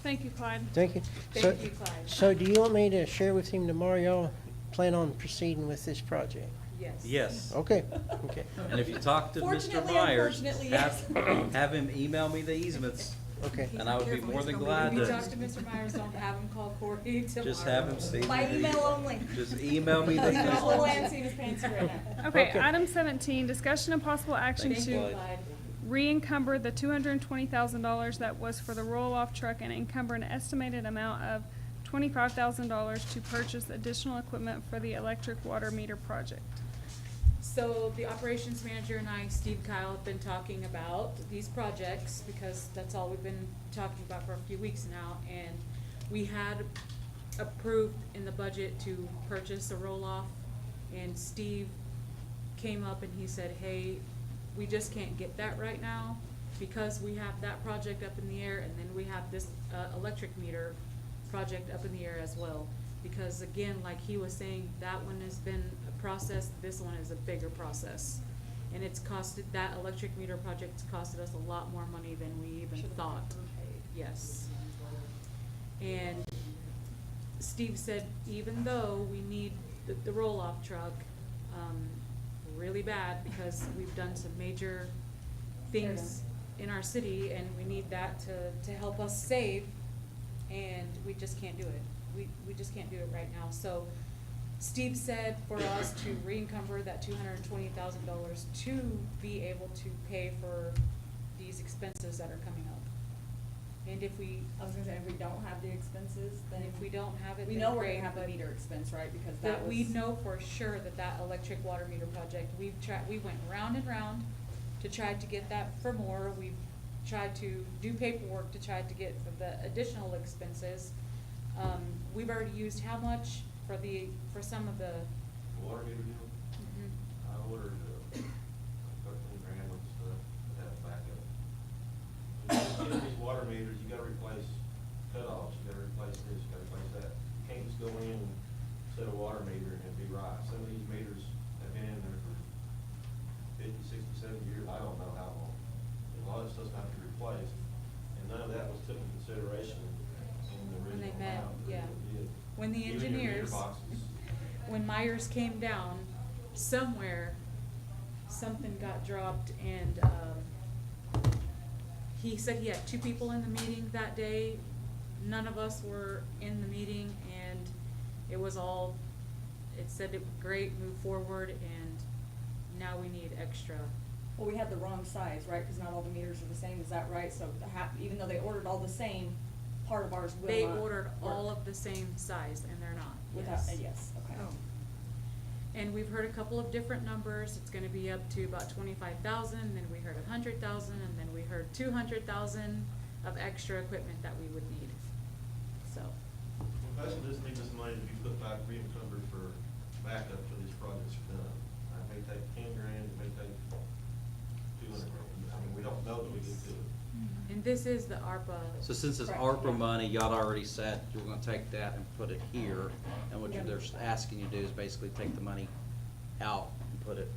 Thank you, Clyde. Thank you. Thank you, Clyde. So do you want me to share with him tomorrow, y'all plan on proceeding with this project? Yes. Yes. Okay, okay. And if you talk to Mr. Fortunately, Myers, unfortunately, have him email me the easements, Okay. and I would be more than glad If you talk to to Mr. Myers, don't have him call Corey tomorrow. just have him see. By email only. Just email me He's got a little the. antsy in his pants right now. Okay, Okay. item 17, discussion and possible action Thank you, to Clyde. Clyde. re-encumber the $220,000 that was for the roll-off truck and encumber an estimated amount of $25,000 to purchase additional equipment for the electric water meter project. So the operations manager and I, Steve Kyle, have been talking about these projects because that's all we've been talking about for a few weeks now. And we had approved in the budget to purchase a roll-off, and Steve came up and he said, hey, we just can't get that right now because we have that project up in the air, and then we have this electric meter project up in the air as well. Because again, like he was saying, that one has been a process, this one is a bigger process. And it's costed, that electric meter project's costed us a lot more money than we even Should've thought. overpaid. Yes. And Steve said, even though we need the roll-off truck, really bad, because we've done some major things in our city, and we need that to help us save, and we just can't do it. We just can't do it right now. So Steve said for us to re-encumber that $220,000 to be able to pay for these expenses that are coming up. And if we, I was gonna say, if we don't have the expenses, then. if we don't have it, We then know we're great, gonna have the but meter expense, right, because that that was. we know for sure that electric water meter project, we went round and round to try to get that for more. We've tried to do paperwork to try to get the additional expenses. We've already used how much for some of the? Water meter deal, Mhm. I ordered 13 grand worth of stuff to have backup. When you get these water meters, you gotta replace cutoffs, you gotta replace this, you gotta replace that. You can't just go in and set a water meter and be right. Some of these meters have been in there for 50, 60, 70 years, I don't know how long. A lot of stuff's got to be replaced, and none of that was taken into consideration in the When they original met, amount that yeah. we did. When the Even your meter engineers, boxes. when Myers came down, somewhere, something got dropped and, he said he had 2 people in the meeting that day. None of us were in the meeting, and it was all, it said it was great, move forward, and now we need extra. Well, we had the wrong size, right? Because not all the meters are the same, is that right? So even though they ordered all the same, part of ours will They not ordered all work. of the same size, and they're not. Without, yes, okay. And we've heard a couple of different numbers. It's gonna be up to about 25,000, then we heard 100,000, and then we heard 200,000 of extra equipment that we would need. So, Well, basically, this needs this money to be put back, re-encumbered for backup till these projects are done. It may take 10 grand, it may take 200 grand. I mean, we don't know till we get to it. and this is the ARPA. So since it's Right, ARPA yeah. money, y'all already said you're gonna take that and put it here, and what they're asking you to do is basically take the money out and put it.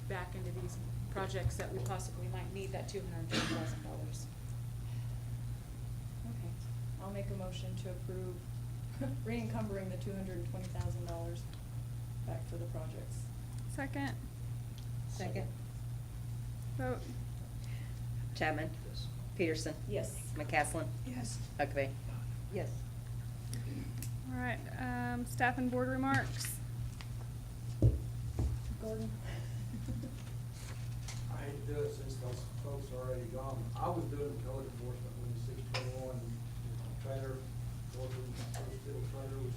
Back into these projects that we possibly might need that $220,000. Okay, I'll make a motion to approve re-encumbering the $220,000 back for the projects. Second, Second. vote. Chapman? Peterson? Yes. McCaslin? Yes. Huckabee? Yes. All right, staff and board remarks. Gordon? I hate to do it since those folks are already gone. I was doing code enforcement when the 621 trailer, steel trailer was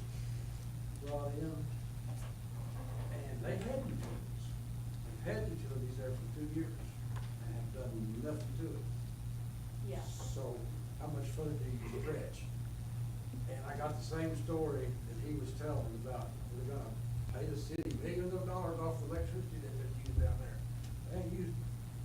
brought in. And they had utilities. They've had utilities there for 2 years and have done nothing to it. Yeah. So how much further do you stretch? And I got the same story that he was telling about, we're gonna pay the city millions of dollars off the electricity that they use down there. They used,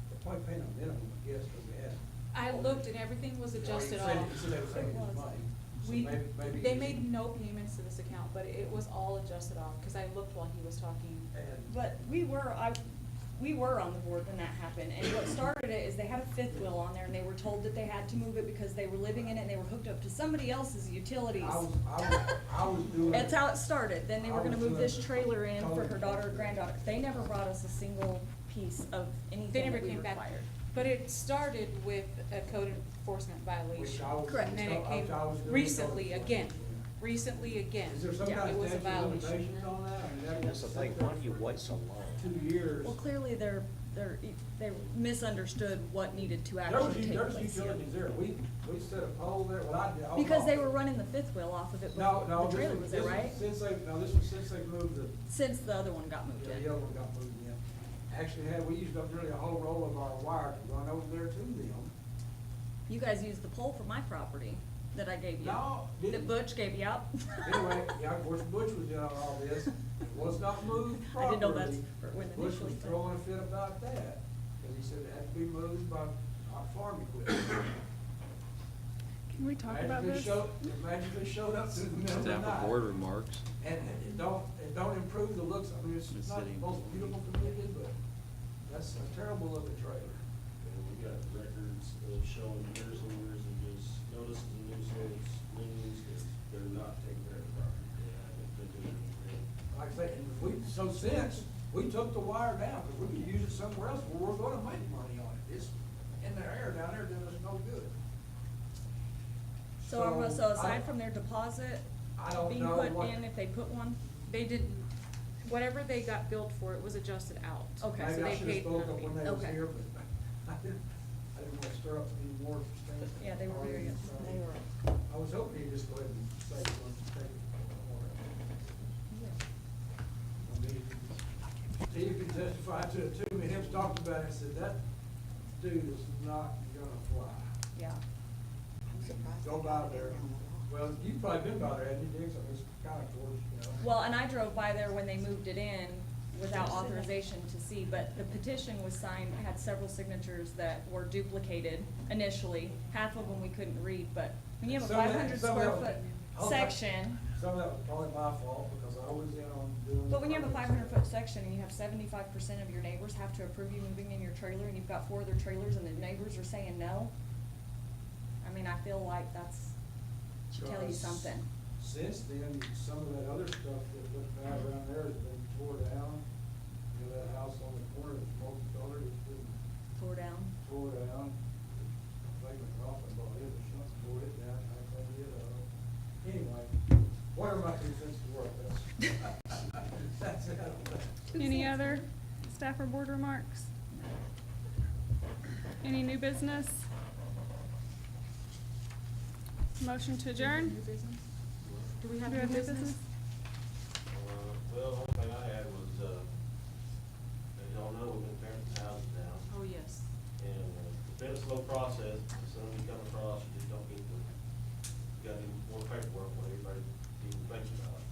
they're probably paying a minimum, I guess, because they had. I looked and everything was adjusted He said- off. He said they were saving his money. So We, maybe they he- made no payments to this account, but it was all adjusted off, cause I looked while he was talking. And But we were on the board when that happened, and what started it is they had a fifth wheel on there, and they were told that they had to move it because they were living in it, and they were hooked up to somebody else's utilities. I was doing. That's how it started, then they were I gonna was move this doing trailer in for her totally- daughter or granddaughter. They never brought us a single piece of They anything never that we came back, required. but it started with a code enforcement violation. Which I was- Correct. And then it which came I was doing recently code again, enforcement. recently again. Is there some Yeah, kind it of was a statute of violation. limitations on that? I mean, that was. That's the thing, why do you wait so long? 2 years. Well, clearly they misunderstood what needed to There actually was, take there's place here. utilities there. We set a pole there, well, I did. I was Because they off. were running the fifth wheel off of it No, before no. the trailer was there, right? Since they, no, this was since they moved the, Since the other one got moved yeah, in. the other one got moved in. Actually we used up nearly a whole roll of our wire to run over there to them. You guys used the pole for my property that I gave you. No, That didn't. Butch gave you out. Anyway, yeah, of course, Butch was in on all this. It was not moved I didn't know properly. that's when Butch initially was said. throwing a fit about that, because he said it had to be moved by our farm equipment. Can we talk about Imagine this? Imagine if they showed up in the middle of the Staff night. or board remarks. And it don't improve the looks, I mean, it's It's not the sitting. most beautiful community, but that's a terrible looking trailer. And we got records of showing years and years of just notices and nuisance, liens, because they're not taking care of the property. They haven't been doing anything. Like I say, and since, we took the wire down, because we could use it somewhere else, where we're gonna make money on it. It's in the air down there doing us no good. So I- aside from their deposit I don't being know put what- in, if they put one, They didn't, whatever they got billed for, it was adjusted out. Okay. So Maybe I they should have paid spoke up nothing. when they was Okay. here, but I didn't want to stir up any more things. yeah, they were very, they were. I was hoping he'd just go ahead and say it was take it. I mean, Steve can testify to it too, me and him's talked about it, and said, that dude is not gonna fly. Yeah. Go by there, well, you've probably been by there, haven't you, Dix? I mean, it's kinda towards, you know. Well, and I drove by there when they moved it in without authorization to see, but the petition was signed, had several signatures that were duplicated initially. Half of them we couldn't read, but when you have a Some of that- 500 some of square that was- foot I'll- section, Some of that was probably my fault, because I was in on doing. but when you have a permits. 500-foot section and you have 75% of your neighbors have to approve you moving in your trailer, and you've got 4 other trailers and the neighbors are saying no, I mean, I feel like that's, should tell you Because something. Since then, some of that other stuff that looked bad around there has been tore down. You know, that house on the corner that's multicolored, it's been Tore down. tore down. Like McCoffin bought it, or something, tore it down, I cleaned it up. Anyway, what are my 2 cents worth? That's it. Any other staff or board remarks? Any new business? Motion to adjourn? New business? Do we have Do we new have new business? Well, the only thing I had was, as y'all know, we've been tearing some houses down. Oh, yes. And it's been a slow process. As soon as you come across, you just don't get the, you gotta do more paperwork when everybody even thinks about it.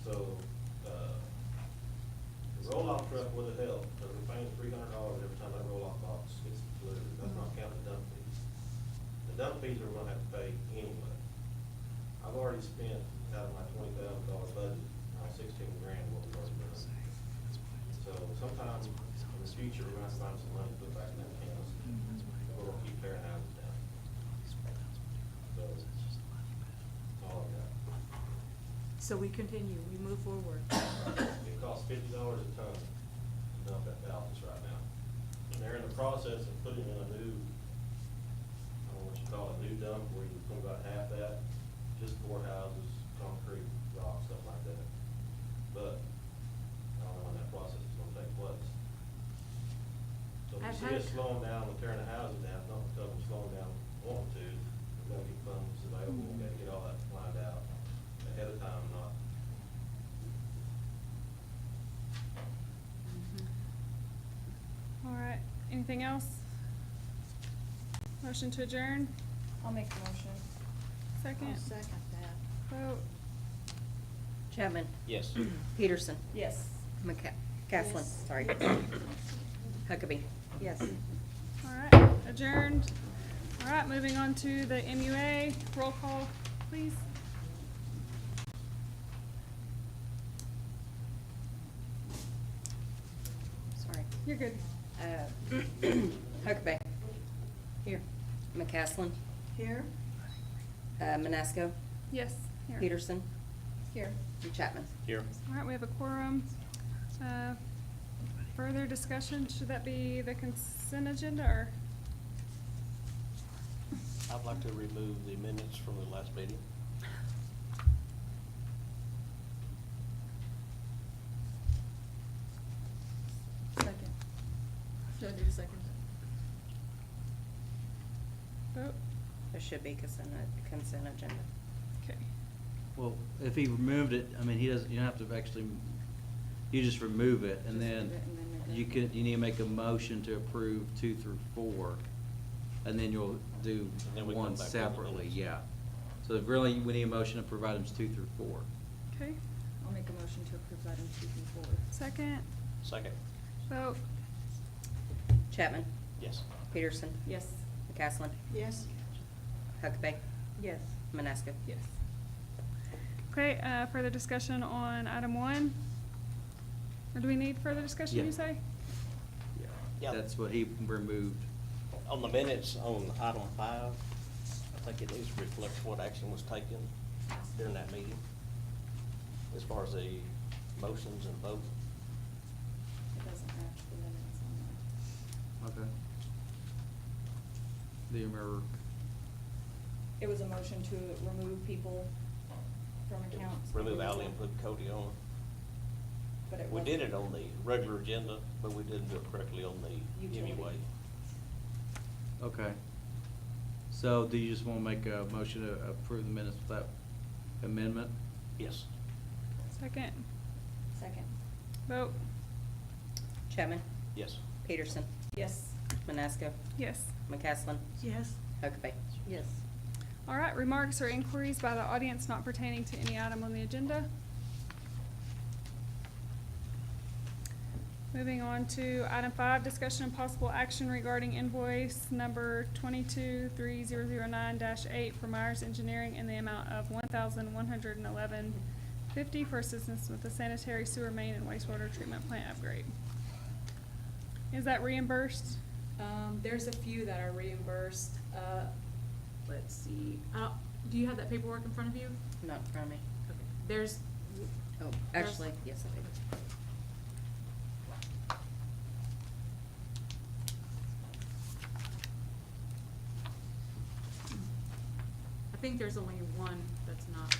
So, the roll-off truck would have helped, because we're paying $300 every time that roll-off box gets delivered. That's not counting the dump fees. The dump fees we're gonna have to pay anyway. I've already spent out of my $20,000 budget, 16 grand what we've already done. So sometimes in the future, we're gonna have to find some money to put back in that account. We're gonna keep tearing houses down. So, that's all I've got. So we continue, we move forward. It costs $50 a ton to dump that Dallas right now. And they're in the process of putting in a new, I don't know what you call it, new dump where you put about half that, just courthouses, concrete, rock, stuff like that. But I don't know when that process is gonna take place. So if you I've see us heard- slowing down and tearing the houses down, don't tell them slowing down wanting to. We gotta get funds available, we gotta get all that lined out ahead of time, not. All right, anything else? Motion to adjourn? I'll make the motion. Second? I'll second that. Vote? Chapman? Yes. Peterson? Yes. Caslin, Yes. sorry. Huckabee? Yes. All right, adjourned. All right, moving on to the MUA. Roll call, please. Sorry. You're good. Huckabee? Here. McCaslin? Here? Manasco? Yes, here. Peterson? Here. And Chapman? Here. All right, we have a quorum. Further discussion, should that be the consent agenda or? I'd like to remove the minutes from the last meeting. Second. Should I do the second? Vote? There should be consent agenda. Okay. Well, if he removed it, I mean, he doesn't, you don't have to actually, you just remove it, and Just then remove it and then make a- you need to make a motion to approve 2 through 4, and then you'll do then we come one back with the separately, minutes. yeah. So really, we need a motion to approve items 2 through 4. Okay, I'll make a motion to approve items 2 through 4. second, Second. vote? Chapman? Yes. Peterson? Yes. McCaslin? Yes. Huckabee? Yes. Manasco? Yes. Okay, further discussion on item 1? Or do we need further discussion, Yeah. you say? Yeah. That's what he removed. On the minutes on item 5, I think it needs to reflect what action was taken during that meeting, as far as the motions and vote. It doesn't match the minutes on Okay. Do you remember? there. It was a motion to remove people from accounts. Remove Ally and put Cody on. But it We wasn't. did it on the regular agenda, but we didn't do it correctly on the Utility. MUA. Okay. So do you just want to make a motion to approve the minutes with that amendment? Yes. Second, Second. vote? Chapman? Yes. Peterson? Yes. Manasco? Yes. McCaslin? Yes. Huckabee. Yes. All right, remarks or inquiries by the audience not pertaining to any item on the agenda? Moving on to item 5, discussion and possible action regarding invoice number 223009-8 for Myers Engineering in the amount of $1,111.50 for assistance with the sanitary sewer main and wastewater treatment plant upgrade. Is that reimbursed? There's a few that are reimbursed. Let's see, do you have that paperwork in front of you? Not in front of me. Okay. There's. Oh, there's- actually, yes, I do. I think there's only one that's not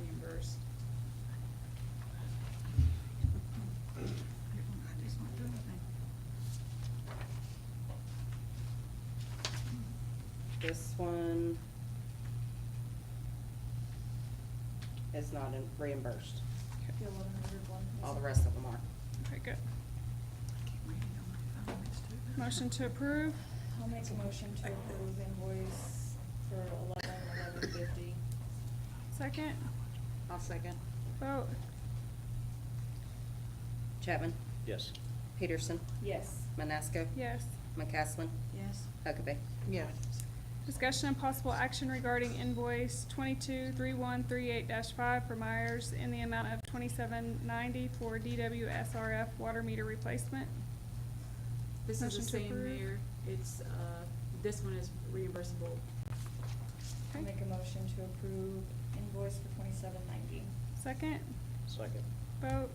reimbursed. This one is not reimbursed. The 1100 one. All the rest of them are. Okay, good. Motion to approve. I'll make a motion to approve invoice for $11,111.50. Second. I'll second. Vote. Chapman? Yes. Peterson? Yes. Manasco? Yes. McCaslin? Yes. Huckabee. Yes. Discussion and possible action regarding invoice 223138-5 for Myers in the amount of $27.90 for DWSRF water meter replacement. This is Motion the to same, approve. Mayor. It's, this one is reimbursable. I'll make a motion to approve invoice for $27.90. Second. Second. Vote.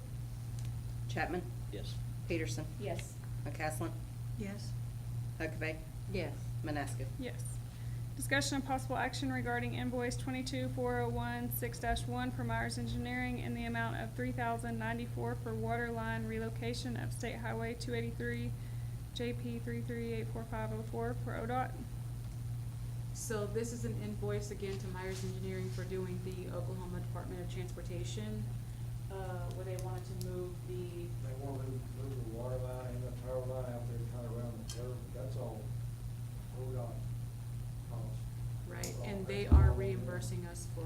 Chapman? Yes. Peterson? Yes. McCaslin? Yes. Huckabee. Yes. Manasco? Yes. Discussion and possible action regarding invoice 224016-1 for Myers Engineering in the amount of $3,094 for water line relocation of State Highway 283 JP 3384504 for ODOT. So this is an invoice again to Myers Engineering for doing the Oklahoma Department of Transportation, where they wanted to move the, They want to move the water line and the power line out there kind of around the curve, that's all ODOT cost. right, and they are reimbursing us for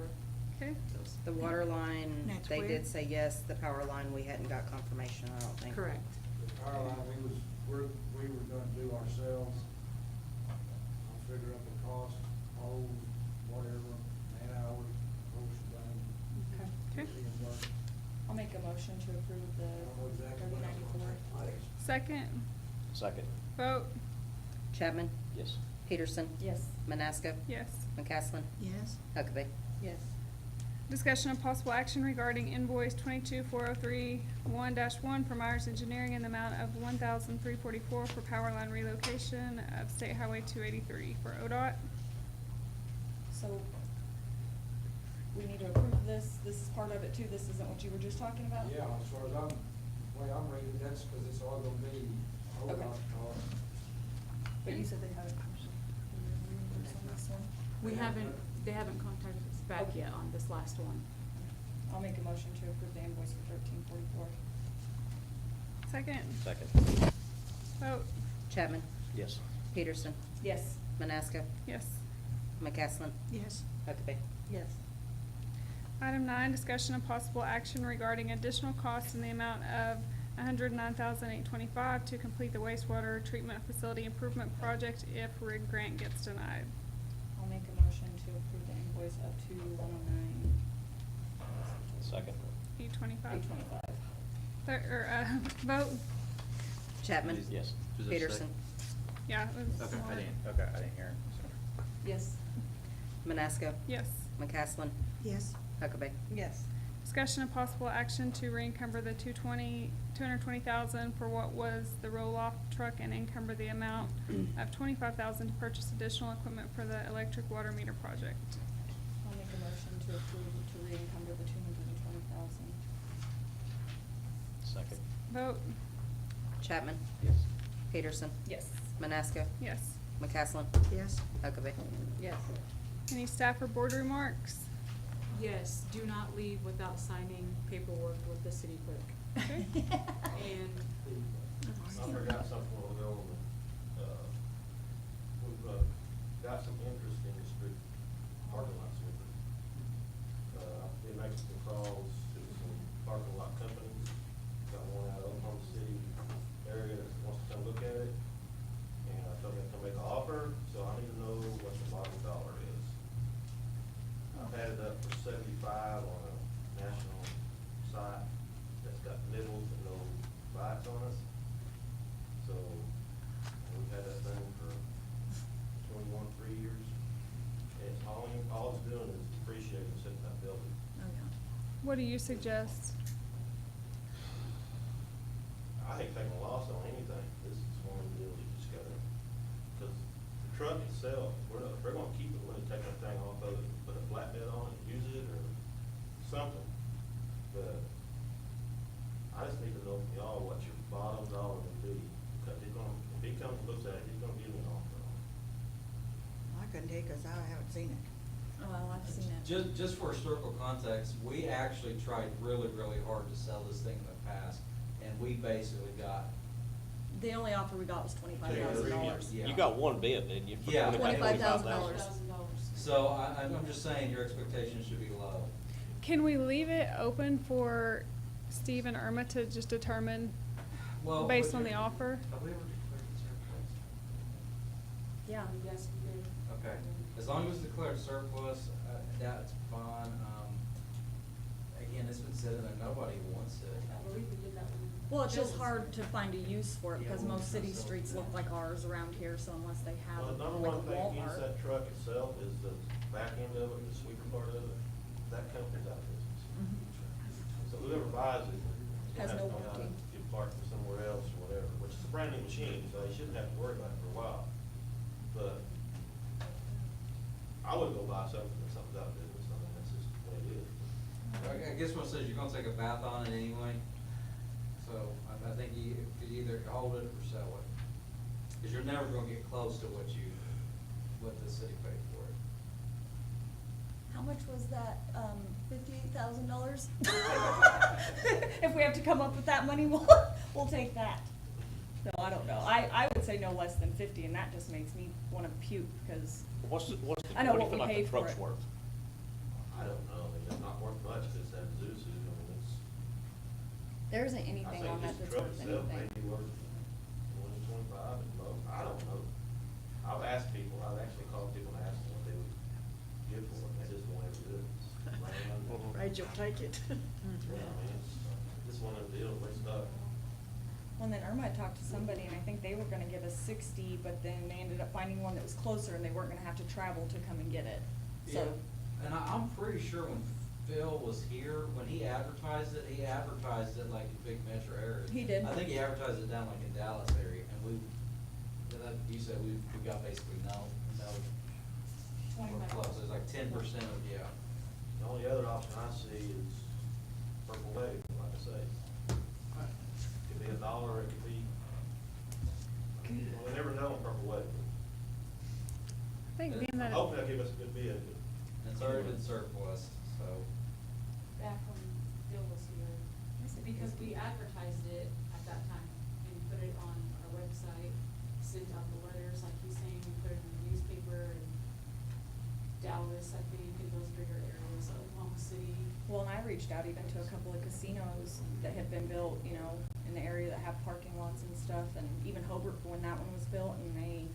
Okay. those. The water line, That's they where? did say yes. The power line, we hadn't got confirmation, I don't think. Correct. The power line, we were gonna do ourselves. I'll figure out the cost, hose, whatever, man hours, whole shebang. Okay. Okay. Reimbursed. I'll make a motion to approve I don't know the exactly what it's gonna 3094. take place. Second. Second. Vote. Chapman? Yes. Peterson? Yes. Manasco? Yes. McCaslin? Yes. Huckabee. Yes. Discussion and possible action regarding invoice 224031-1 for Myers Engineering in the amount of $1,344 for power line relocation of State Highway 283 for ODOT. So we need to approve this. This is part of it too. This isn't what you were just talking about? Yeah, as far as the way I'm reading, that's because it's all gonna be ODOT Okay. cost. But you said they haven't reimbursed on this one? We haven't, they haven't contacted us back Okay. yet on this last one. I'll make a motion to approve the invoice for $1344. Second. Second. Vote. Chapman? Yes. Peterson? Yes. Manasco? Yes. McCaslin? Yes. Huckabee. Yes. Item 9, discussion and possible action regarding additional costs in the amount of $109,825 to complete the wastewater treatment facility improvement project if RIG grant gets denied. I'll make a motion to approve the invoice up to $109,825. Second. 825. Vote. Chapman? Yes. Peterson? Yeah, it was Okay, more. I didn't hear it. Yes. Manasco? Yes. McCaslin? Yes. Huckabee. Yes. Discussion and possible action to re-encumber the $220,000 for what was the roll-off truck and encumber the amount of $25,000 to purchase additional equipment for the electric water meter project. I'll make a motion to approve to re-encumber the $220,000. Second. Vote. Chapman? Yes. Peterson? Yes. Manasco? Yes. McCaslin? Yes. Huckabee. Yes. Any staff or board remarks? Yes, do not leave without signing paperwork with the city clerk. Okay. And I forgot something a while ago, we've, got some interest in the street parking lot sweeper. Been making some calls to some parking lot companies, got one out of Oklahoma City area that wants to come look at it. And I told him to make an offer, so I need to know what the bottom dollar is. I've had it up for 75 on a national site that's got nibbles and no bites on us. So, we've had that thing for 3 years. And it's all it's doing is depreciating, sitting in that building. Oh, yeah. What do you suggest? I hate taking a loss on anything. This is one of the deals you just gotta, because the truck itself, we're gonna keep it, we're gonna take that thing off of it, put a flatbed on it, use it, or something. But I just need to know from y'all what your bottom dollar would be, because he's gonna, if he comes and looks at it, he's gonna give me an offer on it. I couldn't tell you because I haven't seen it. Oh, well, I've seen it. Just for historical context, we actually tried really, really hard to sell this thing in the past, and we basically got. The only offer we got was $25,000. Yeah. You got one bid, didn't you? for Yeah. $25,000. So I'm just saying, your expectations should be low. Can we leave it open for Steve and Irma to just determine Well, based but on the you're- offer? Have we ever declared it surplus? Yeah. Yes, we did. Okay, as long as it's declared surplus, that's fine. Again, it's been sitting there, nobody wants it. Well, it's just hard to find a use for it because most city streets look like ours around here, so unless they have Well, the number like one a thing against Walmart. that truck itself is the back end of it, the sweeper part of it, that company's out of business. Mhm. So whoever buys it. Has no to know how to warranty. get parts from somewhere else or whatever, which is a brand new machine, so you shouldn't have to worry about it for a while. But I wouldn't go buy something that's something's out of business, I mean, that's just the way it is. I guess what it says, you're gonna take a bath on it anyway, so I think you could either hold it or sell it. Cause you're never gonna get close to what the city paid for it. How much was that, $58,000? If we have to come up with that money, we'll take that. No, I don't know. I would say no less than 50, and that just makes me wanna puke, because What's the, I know what do you what feel we like paid the for truck's it. worth? I don't know, I mean, it's not worth much, cause that Zuzu, I mean, it's. there isn't I anything think on that this that's truck worth itself may anything. be worth 25 at most, I don't know. I've asked people, I've actually called people and asked them what they would give for it, they just won't ever do it. Land. Afraid you'll take it. Yeah, I mean, it's just one of the deals, we're stuck. Well, then Irma had talked to somebody, and I think they were gonna give us 60, but then they ended up finding one that was closer, and they weren't gonna have to travel to come and get it. So, And I'm pretty sure when Phil was here, when he advertised it like in big metro areas. He did. I think he advertised it down like in Dallas area, and you said we got basically no, we're close, it's like 10% of, yeah. The only other option I see is Purple Wave, like I say. Could be $1, it could be, we never know on Purple Wave. I think being that. Hopefully they'll give us a good bid. It's already been surplus, so. Back when Bill was here, because we advertised it at that time and put it on our website, sent out the letters, like he's saying, we put it in the newspaper in Dallas, I think, in those bigger areas, Oklahoma City. well, and I reached out even to a couple of casinos that had been built, you know, in the area that have parking lots and stuff, and even Hobart when that one was built, and they,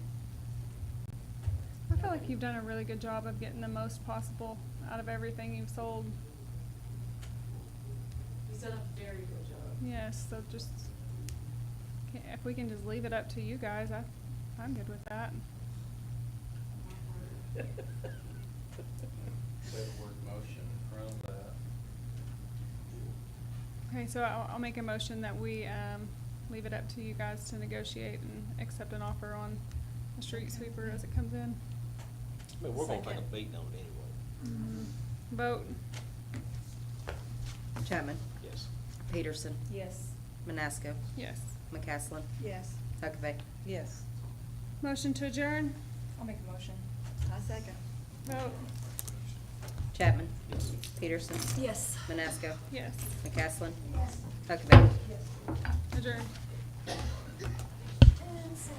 I feel like you've done a really good job of getting the most possible out of everything you've sold. He's done a very good job. Yes, so just, if we can just leave it up to you guys, I'm good with that. Paperwork motion from that. Okay, so I'll make a motion that we, leave it up to you guys to negotiate and accept an offer on the street sweeper as it comes in. I mean, we're gonna take a Second. beating on it anyway. Vote, Chapman? Yes. Peterson? yes. Manasco? yes. McCaslin? Yes. Huckabee? Yes. Motion to adjourn, I'll make a motion. I second. vote, Chapman? Peterson? Yes. Manasco? yes. McCaslin? Huckabee? Adjourn. And so-